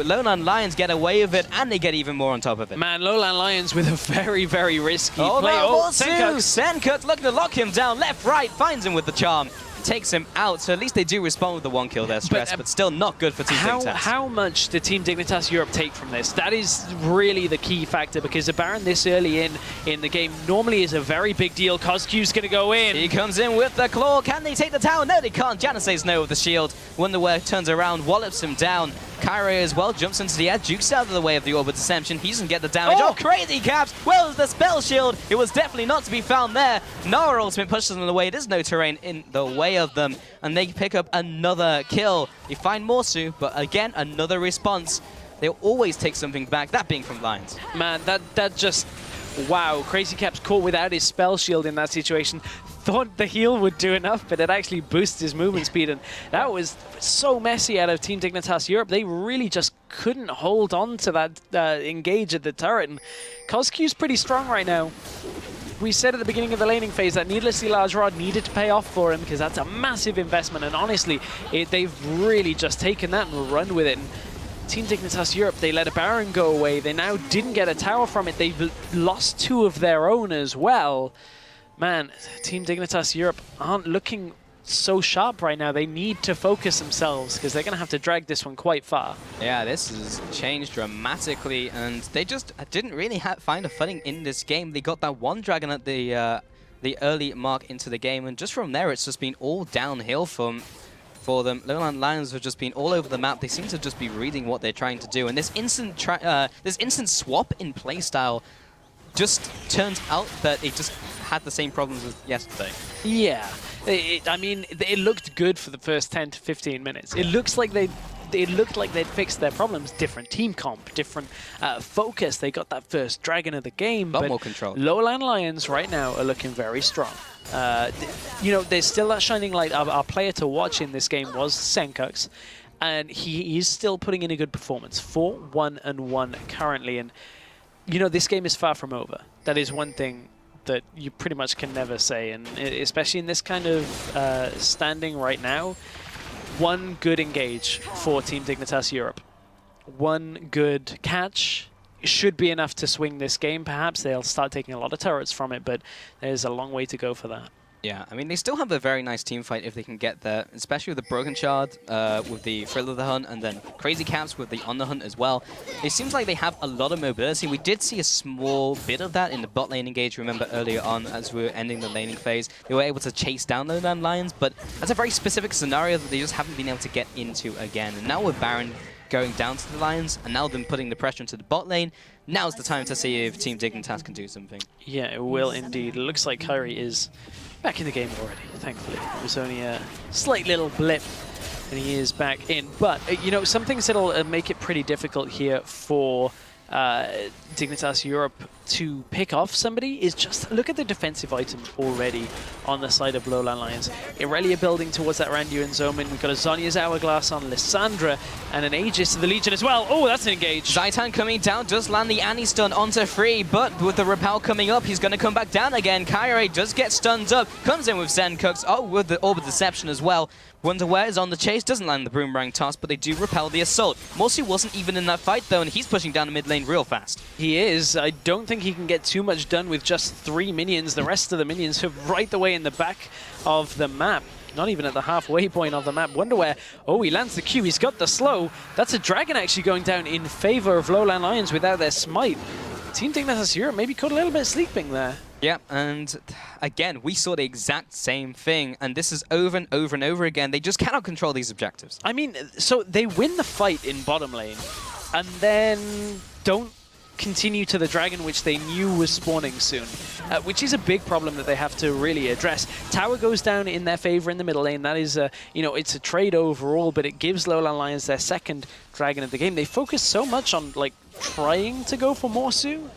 LowAndLions get away with it, and they get even more on top of it. Man, LowAndLions with a very, very risky play. Oh, Senkux looking to lock him down. Left, right, finds him with the charm. Takes him out, so at least they do respond with the 1 kill there, Stress, but still not good for Team Dignitas. How much did Team Dignitas Europe take from this? That is really the key factor, because a Baron this early in the game normally is a very big deal. Kozq's going to go in. He comes in with the claw. Can they take the tower? No, they can't. Jana says no with the shield. Wonderwear turns around, wallops him down. Kyrie as well jumps into the edge, jukes out of the way of the Orb of Deception. He doesn't get the damage. Oh, crazy caps! Well, there's the spell shield. It was definitely not to be found there. Nara ultimate pushes them away. There's no terrain in the way of them, and they pick up another kill. They find Morsu, but again, another response. They'll always take something back, that being from Lions. Man, that just... Wow, Crazy Caps caught without his spell shield in that situation. Thought the heal would do enough, but it actually boosts his movement speed, and that was so messy out of Team Dignitas Europe. They really just couldn't hold on to that engage at the turret, and Kozq's pretty strong right now. We said at the beginning of the laning phase that needlessly large rod needed to pay off for him, because that's a massive investment, and honestly, they've really just taken that and run with it. And Team Dignitas Europe, they let a Baron go away. They now didn't get a tower from it. They've lost 2 of their own as well. Man, Team Dignitas Europe aren't looking so sharp right now. They need to focus themselves, because they're going to have to drag this one quite far. Yeah, this has changed dramatically, and they just didn't really find a footing in this game. They got that 1 dragon at the early mark into the game, and just from there, it's just been all downhill from for them. LowAndLions have just been all over the map. They seem to just be reading what they're trying to do. And this instant swap in playstyle just turns out that it just had the same problems as yesterday. Yeah. I mean, it looked good for the first 10 to 15 minutes. It looked like they'd fixed their problems. Different team comp, different focus. They got that first dragon of the game. A lot but more control. LowAndLions right now are looking very strong. You know, there's still that shining light. Our player to watch in this game was Senkux, and he is still putting in a good performance. 4-1-1 currently, and you know, this game is far from over. That is one thing that you pretty much can never say, and especially in this kind of standing right now. One good engage for Team Dignitas Europe. One good catch should be enough to swing this game. Perhaps they'll start taking a lot of turrets from it, but there's a long way to go for that. Yeah, I mean, they still have a very nice team fight if they can get there, especially with the Broken Shard, with the Thrill of the Hunt, and then Crazy Caps with the On the Hunt as well. It seems like they have a lot of mobility. We did see a small bit of that in the bot lane engage, remember, earlier on as we were ending the laning phase. They were able to chase down the LowAndLions, but that's a very specific scenario that they just haven't been able to get into again. And now with Baron going down to the Lions, and now them putting the pressure into the bot lane, now's the time to see if Team Dignitas can do something. Yeah, it will indeed. It looks like Kyrie is back in the game already, thankfully. It was only a slight little blip, and he is back in. But, you know, some things that'll make it pretty difficult here for Dignitas Europe to pick off somebody is just look at the defensive item already on the side of LowAndLions. Irelia building towards that Randuin Zomin. We've got a Zhonya's Hourglass on Lissandra and an Aegis to the Legion as well. Oh, that's an engage. Zaitan coming down, does land the anti-stun onto Free, but with the repel coming up, he's going to come back down again. Kyrie does get stunned up, comes in with Senkux, with the Orb of Deception as well. Wonderware is on the chase, doesn't land the Boomerang toss, but they do repel the assault. Morsu wasn't even in that fight though, and he's pushing down the mid lane real fast. He is. I don't think he can get too much done with just 3 minions. The rest of the minions are right the way in the back of the map. Not even at the halfway point of the map. Wonderware, oh, he lands the Q, he's got the slow. That's a dragon actually going down in favor of LowAndLions without their smite. Team Dignitas Europe maybe caught a little bit sleeping there. Yeah, and again, we saw the exact same thing, and this is over and over and over again. They just cannot control these objectives. I mean, so they win the fight in bottom lane, and then don't continue to the dragon, which they knew was spawning soon, which is a big problem that they have to really address. Tower goes down in their favor in the middle lane. That is, you know, it's a trade overall, but it gives LowAndLions their second dragon of the game. They focus so much on, like, trying to go for Morsu,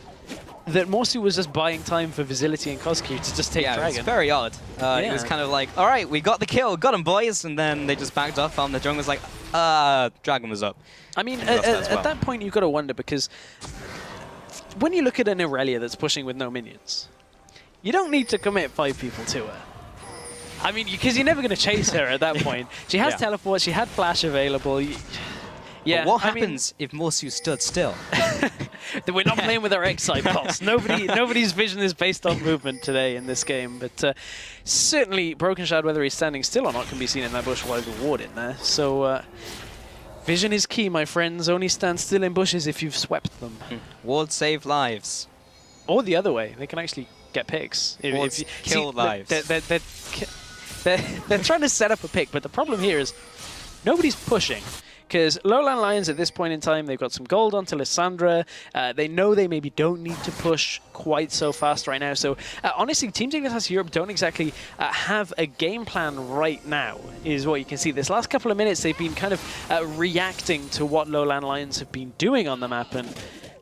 that Morsu was just buying time for Visility and Koski to just take Dragon. It's very odd. It was kind of like, all right, we got the kill, got him, boys, and then they just backed off, and the jungle was like, Dragon was up. I mean, at that point, you've got to wonder, because when you look at an Irelia that's pushing with no minions, you don't need to commit 5 people to her. I mean, because you're never going to chase her at that point. She has teleport, she had flash available. Yeah, but what happens if Morsu stood still? We're not playing with our X-Side pulse. Nobody's vision is based on movement today in this game, but certainly Broken Shard, whether he's standing still or not, can be seen in that bush while there's a ward in there. So vision is key, my friends. Only stand still in bushes if you've swept them. Wards save lives. Or the other way, they can actually get picks. Wards kill lives. They're trying to set up a pick, but the problem here is nobody's pushing. Because LowAndLions at this point in time, they've got some gold onto Lissandra. They know they maybe don't need to push quite so fast right now. So honestly, Team Dignitas Europe don't exactly have a game plan right now, is what you can see. This last couple of minutes, they've been kind of reacting to what LowAndLions have been doing on the map. And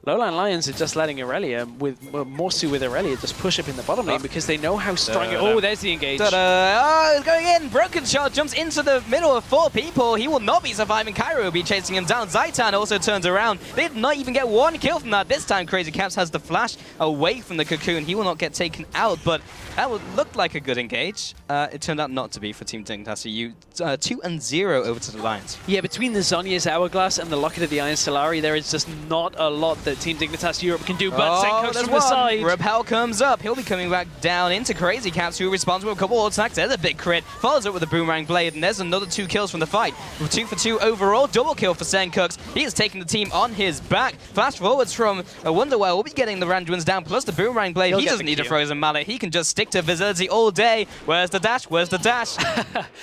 LowAndLions are just letting Irelia, Morsu with Irelia, just push up in the bottom lane because they know how strong it is. Oh, there's the engage. Oh, it's going in. Broken Shard jumps into the middle of 4 people. He will not be surviving. Kyrie will be chasing him down. Zaitan also turns around. They did not even get 1 kill from that. This time, Crazy Caps has the flash away from the cocoon. He will not get taken out, but that would look like a good engage. It turned out not to be for Team Dignitas. You 2-0 over to the Lions. Yeah, between the Zhonya's Hourglass and the Locket of the Iron Solari, there is just not a lot that that Team Dignitas Europe can do, but Senkox there's from the side. Repel comes up. He'll be coming back down into Crazy Caps, who responds with a couple of attacks. There's a big crit. Follows up with a Boomerang Blade, and there's another 2 kills from the fight. 2 for 2 overall. Double kill for Senkox. He is taking the team on his back. Flash forwards from Wonderwell will be getting the Randuins down, plus the Boomerang Blade. He doesn't need a Frozen Mallet. He can just stick to Visibility all day. Where's the dash? Where's the dash?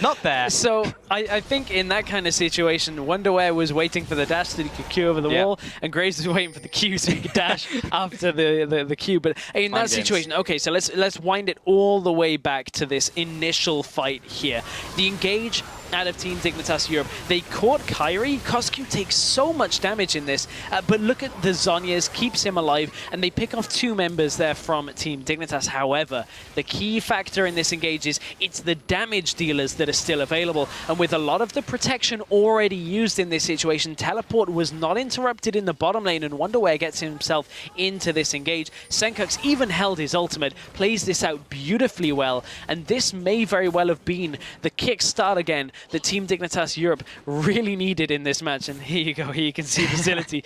Not there. So I think in that kind of situation, Wonderwear was waiting for the dash so he could Q over the wall, and Graves was waiting for the Q so he could dash after the Q. But in that situation, okay, so let's wind it all the way back to this initial fight here. The engage out of Team Dignitas Europe. They caught Kyrie. Coscu takes so much damage in this, but look at the Zhonya's, keeps him alive, and they pick off 2 members there from Team Dignitas. However, the key factor in this engage is it's the damage dealers that are still available, and with a lot of the protection already used in this situation, Teleport was not interrupted in the bottom lane, and Wonderwear gets himself into this engage. Senkox even held his ultimate, plays this out beautifully well, and this may very well have been the kickstart again that Team Dignitas Europe really needed in this match. And here you go, here you can see Facility.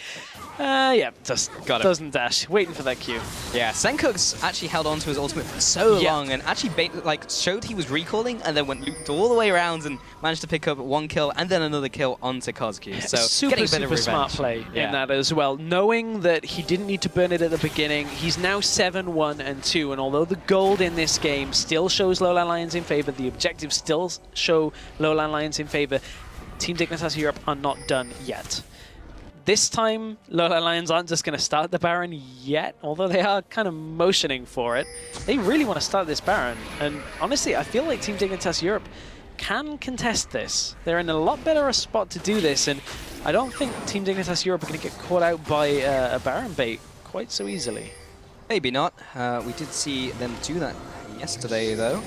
Yeah, just doesn't dash. Waiting for that Q. Yeah, Senkox actually held on to his ultimate for so long and actually showed he was recalling and then went looped all the way around and managed to pick up 1 kill and then another kill onto Coscu. So super smart play in that as well. Knowing that he didn't need to burn it at the beginning, he's now 7-1-2, and although the gold in this game still shows LowAndLions in favor, the objectives still show LowAndLions in favor, Team Dignitas Europe are not done yet. This time, LowAndLions aren't just going to start the Baron yet, although they are kind of motioning for it. They really want to start this Baron, and honestly, I feel like Team Dignitas Europe can contest this. They're in a lot better a spot to do this, and I don't think Team Dignitas Europe are going to get caught out by a Baron bait quite so easily. Maybe not. We did see them do that yesterday, though.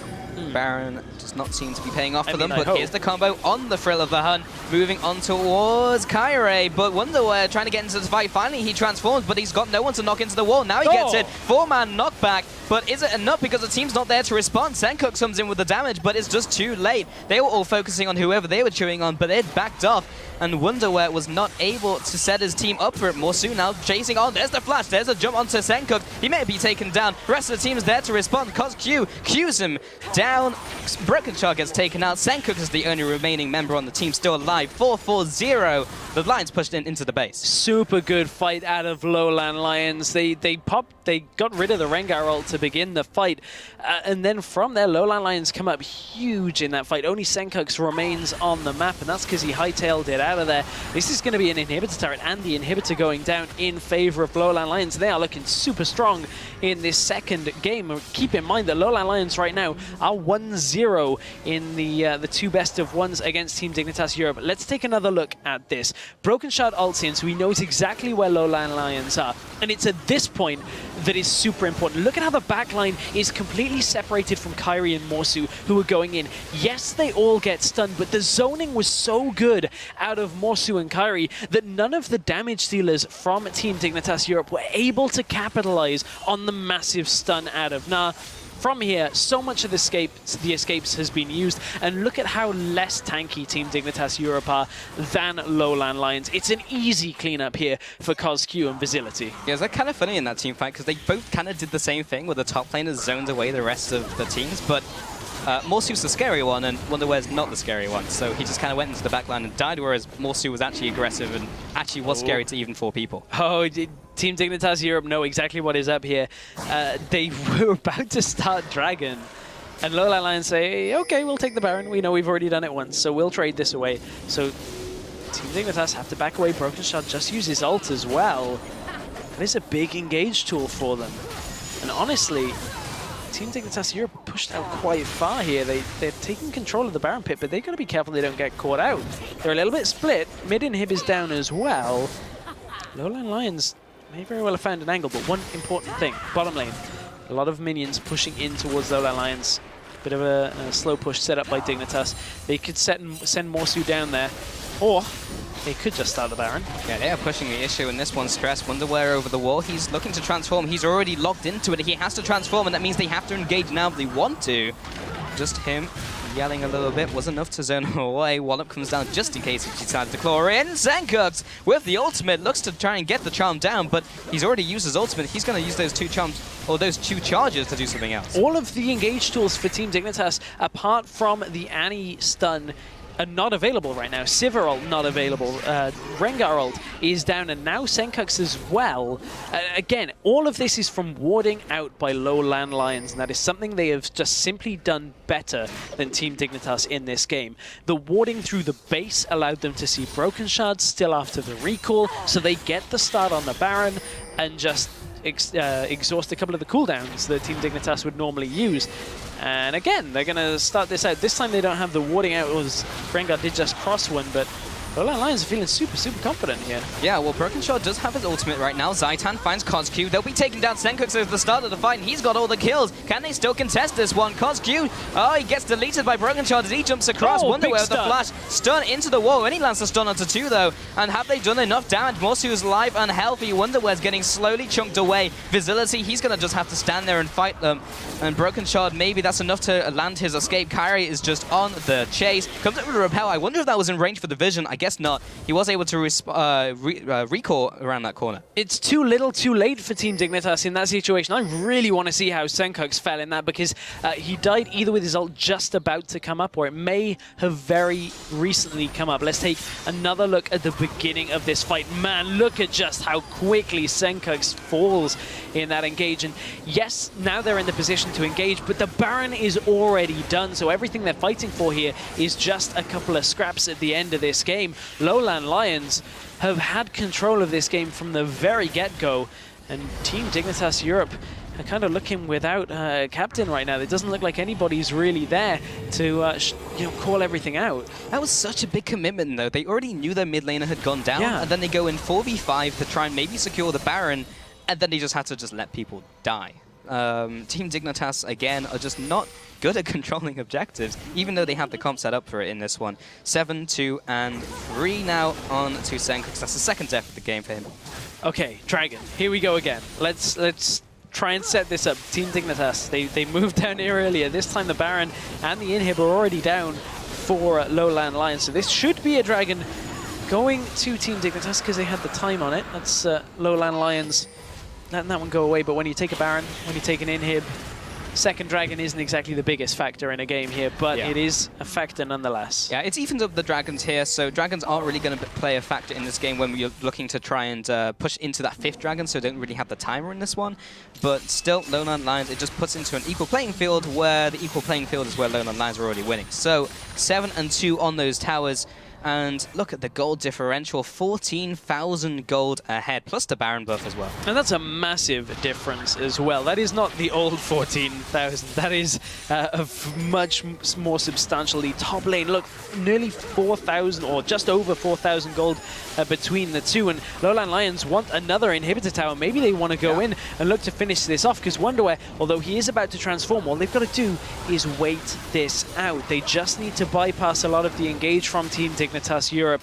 Baron does not seem to be paying off for them, but here's the combo on the Thrill of the Hunt, moving on towards Kyrie, but Wonderwear trying to get into the fight. Finally, he transforms, but he's got no one to knock into the wall. Now he gets it. 4-man knockback, but is it enough because the team's not there to respond? Senkox comes in with the damage, but it's just too late. They were all focusing on whoever they were chewing on, but they'd backed off, and Wonderwear was not able to set his team up for it. Morsu now chasing on. There's the flash. There's a jump onto Senkox. He may be taken down. The rest of the team is there to respond. Coscu cues him down. Broken Shard gets taken out. Senkox is the only remaining member on the team still alive. 4-4-0. The Lions pushed into the base. Super good fight out of LowAndLions. They got rid of the Rengar ult to begin the fight, and then from there, LowAndLions come up huge in that fight. Only Senkox remains on the map, and that's because he hightailed it out of there. This is going to be an inhibitor turret, and the inhibitor going down in favor of LowAndLions. They are looking super strong in this second game. Keep in mind that LowAndLions right now are 1-0 in the 2 best of 1s against Team Dignitas Europe. Let's take another look at this. Broken Shard ults in, so he knows exactly where LowAndLions are, and it's at this point that is super important. Look at how the backline is completely separated from Kyrie and Morsu, who are going in. Yes, they all get stunned, but the zoning was so good out of Morsu and Kyrie that none of the damage dealers from Team Dignitas Europe were able to capitalize on the massive stun out of Nah. From here, so much of the escapes has been used, and look at how less tanky Team Dignitas Europe are than LowAndLions. It's an easy cleanup here for Coscu and Facility. Yeah, it's kind of funny in that team fight because they both kind of did the same thing, where the top laners zoned away the rest of the teams, but Morsu's the scary one, and Wonderwear's not the scary one, so he just kind of went into the backline and died, whereas Morsu was actually aggressive and actually was scary to even 4 people. Oh, Team Dignitas Europe know exactly what is up here. They were about to start Dragon, and LowAndLions say, okay, we'll take the Baron. We know we've already done it once, so we'll trade this away. So Team Dignitas have to back away. Broken Shard just use his ult as well. That is a big engage tool for them. And honestly, Team Dignitas Europe pushed out quite far here. They're taking control of the Baron pit, but they've got to be careful they don't get caught out. They're a little bit split. Mid inhib is down as well. LowAndLions may very well have found an angle, but one important thing, bottom lane. A lot of minions pushing in towards LowAndLions. Bit of a slow push set up by Dignitas. They could send Morsu down there, or they could just start the Baron. Yeah, they are pushing the issue in this one. Stress, Wonderwear over the wall. He's looking to transform. He's already locked into it. He has to transform, and that means they have to engage now if they want to. Just him yelling a little bit, was enough to zone him away. Wallop comes down just in case he decides to claw in. Zencox with the ultimate looks to try and get the charm down, but he's already used his ultimate. He's going to use those 2 charms, or those 2 charges to do something else. All of the engage tools for Team Dignitas, apart from the Annie stun, are not available right now. Sivarult not available. Rengar ult is down, and now Senkux as well. Again, all of this is from warding out by LowAndLions, and that is something they have just simply done better than Team Dignitas in this game. The warding through the base allowed them to see Broken Shards still after the recall, so they get the start on the Baron and just exhaust a couple of the cooldowns that Team Dignitas would normally use. And again, they're going to start this out. This time they don't have the warding out, as Rengar did just cross one, but LowAndLions are feeling super, super confident here. Yeah, well, Broken Shard does have his ultimate right now. Zaitan finds Kozq. They'll be taking down Senkux at the start of the fight, and he's got all the kills. Can they still contest this one? Kozq, oh, he gets deleted by Broken Shard as he jumps across. Wonder where with the flash. Stun into the wall. Only lands the stun onto 2, though. And have they done enough damage? Morsu is live and healthy. Wonderware's getting slowly chunked away. Visibility, he's going to just have to stand there and fight them. And Broken Shard, maybe that's enough to land his escape. Kyrie is just on the chase. Comes up with a repel. I wonder if that was in range for the vision. I guess not. He was able to recall around that corner. It's too little too late for Team Dignitas in that situation. I really want to see how Senkux fell in that, because he died either with his ult just about to come up, or it may have very recently come up. Let's take another look at the beginning of this fight. Man, look at just how quickly Senkux falls in that engage. And yes, now they're in the position to engage, but the Baron is already done, so everything they're fighting for here is just a couple of scraps at the end of this game. LowAndLions have had control of this game from the very get-go, and Team Dignitas Europe are kind of looking without a captain right now. It doesn't look like anybody's really there to call everything out. That was such a big commitment, though. They already knew their mid laner had gone down, and then they go in 4v5 to try and maybe secure the Baron, and then they just had to just let people die. Team Dignitas, again, are just not good at controlling objectives, even though they have the comp set up for it in this one. 7, 2, and 3 now on to Senkux. That's the second death of the game for him. Okay, Dragon, here we go again. Let's try and set this up. Team Dignitas, they moved down here earlier. This time the Baron and the Inhib are already down for LowAndLions, so this should be a Dragon going to Team Dignitas because they had the time on it. That's LowAndLions letting that one go away, but when you take a Baron, when you take an Inhib, second Dragon isn't exactly the biggest factor in a game here, but it is a factor nonetheless. Yeah, it's evened up the Dragons here, so Dragons aren't really going to play a factor in this game when we're looking to try and push into that 5th Dragon, so don't really have the timer in this one. But still, LowAndLions, it just puts into an equal playing field, where the equal playing field is where LowAndLions are already winning. So 7 and 2 on those towers. And look at the gold differential, 14,000 gold ahead, plus the Baron buff as well. And that's a massive difference as well. That is not the old 14,000. That is a much more substantial lead. Top lane, look, nearly 4,000 or just over 4,000 gold between the two. And LowAndLions want another inhibitor tower. Maybe they want to go in and look to finish this off, because Wonderware, although he is about to transform, all they've got to do is wait this out. They just need to bypass a lot of the engage from Team Dignitas Europe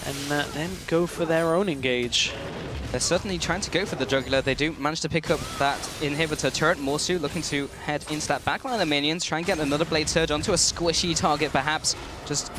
and then go for their own engage. They're certainly trying to go for the jugular. They do manage to pick up that inhibitor turret. Morsu looking to head into that backline of minions, try and get another Blade Surge onto a squishy target perhaps. Just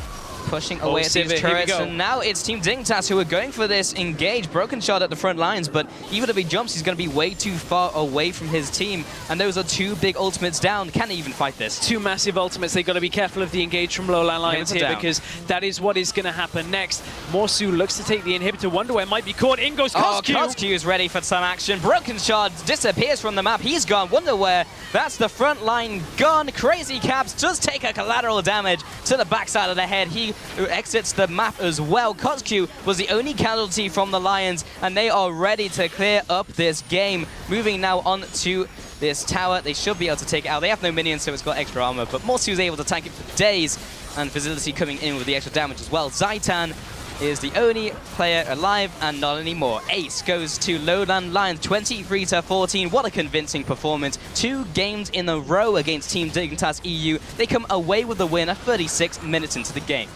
pushing away at these turrets, and now it's Team Dignitas who are going for this engage. Broken Shard at the front lines, but even if he jumps, he's going to be way too far away from his team, and those are 2 big ultimates down. Can he even fight this? 2 massive ultimates. They've got to be careful of the engage from LowAndLions here, because that is what is going to happen next. Morsu looks to take the inhibitor. Wonderware might be caught. In goes Kozq. Kozq is ready for some action. Broken Shard disappears from the map. He's gone. Wonderware, that's the front line gone. Crazy Caps does take a collateral damage to the backside of the head. He exits the map as well. Kozq was the only casualty from the Lions, and they are ready to clear up this game. Moving now on to this tower. They should be able to take it out. They have no minions, so it's got extra armor, but Morsu is able to tank it for days, and Facility coming in with the extra damage as well. Zaitan is the only player alive, and not anymore. Ace goes to LowAndLions, 23-14. What a convincing performance. 2 games in a row against Team Dignitas EU. They come away with the win at 36 minutes into the game.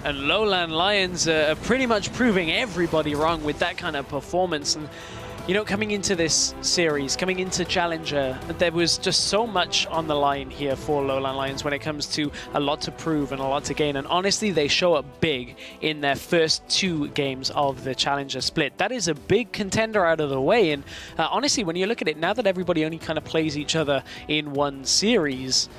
And LowAndLions are pretty much proving everybody wrong with that kind of performance. And You know, coming into this series, coming into Challenger, there was just so much on the line here for LowAndLions when it comes to a lot to prove and a lot to gain. And honestly, they show up big in their first 2 games of the Challenger split. That is a big contender out of the way. And honestly, when you look at it, now that everybody only kind of plays each other in one series,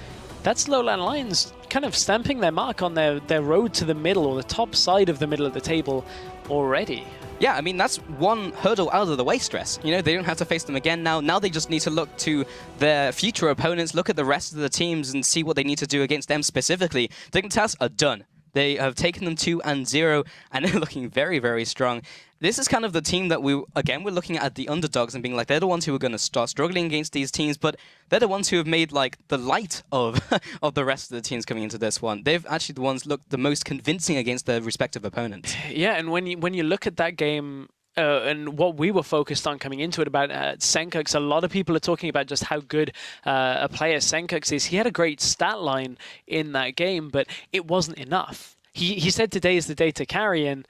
that's LowAndLions kind of stamping their mark on their road to the middle, or the top side of the middle of the table already. Yeah, I mean, that's one hurdle out of the way, Stress. You know, they don't have to face them again now. Now they just need to look to their future opponents, look at the rest of the teams, and see what they need to do against them specifically. Dignitas are done. They have taken them 2-0, and they're looking very, very strong. This is kind of the team that we're looking at the underdogs and being like, they're the ones who are going to start struggling against these teams, but they're the ones who have made, like, the light of of the rest of the teams coming into this one. They've actually the ones looked the most convincing against their respective opponents. Yeah, and when you look at that game, and what we were focused on coming into it about Senkux, a lot of people are talking about just how good a player Senkux is. He had a great stat line in that game, but it wasn't enough. He said today is the day to carry, and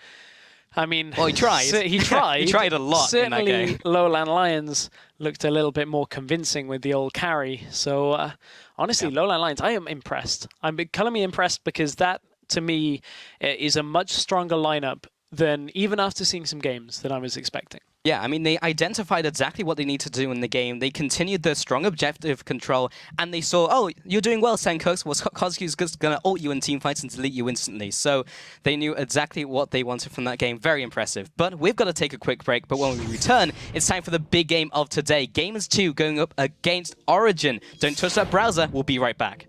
I mean, well, he tried. He tried. He tried a lot in that game. Certainly, LowAndLions looked a little bit more convincing with the old carry. So, honestly, LowAndLions, I am impressed. I'm calling me impressed because that, to me, is a much stronger lineup than even after seeing some games that I was expecting. Yeah, I mean, they identified exactly what they need to do in the game. They continued their strong objective control, and they saw, oh, you're doing well, Senkux. Well, Kozky's just going to ult you in teamfights and delete you instantly. So they knew exactly what they wanted from that game. Very impressive. But we've got to take a quick break. But when we return, it's time for the big game of today. Gamers 2 going up against Origin. Don't touch that browser. We'll be right back.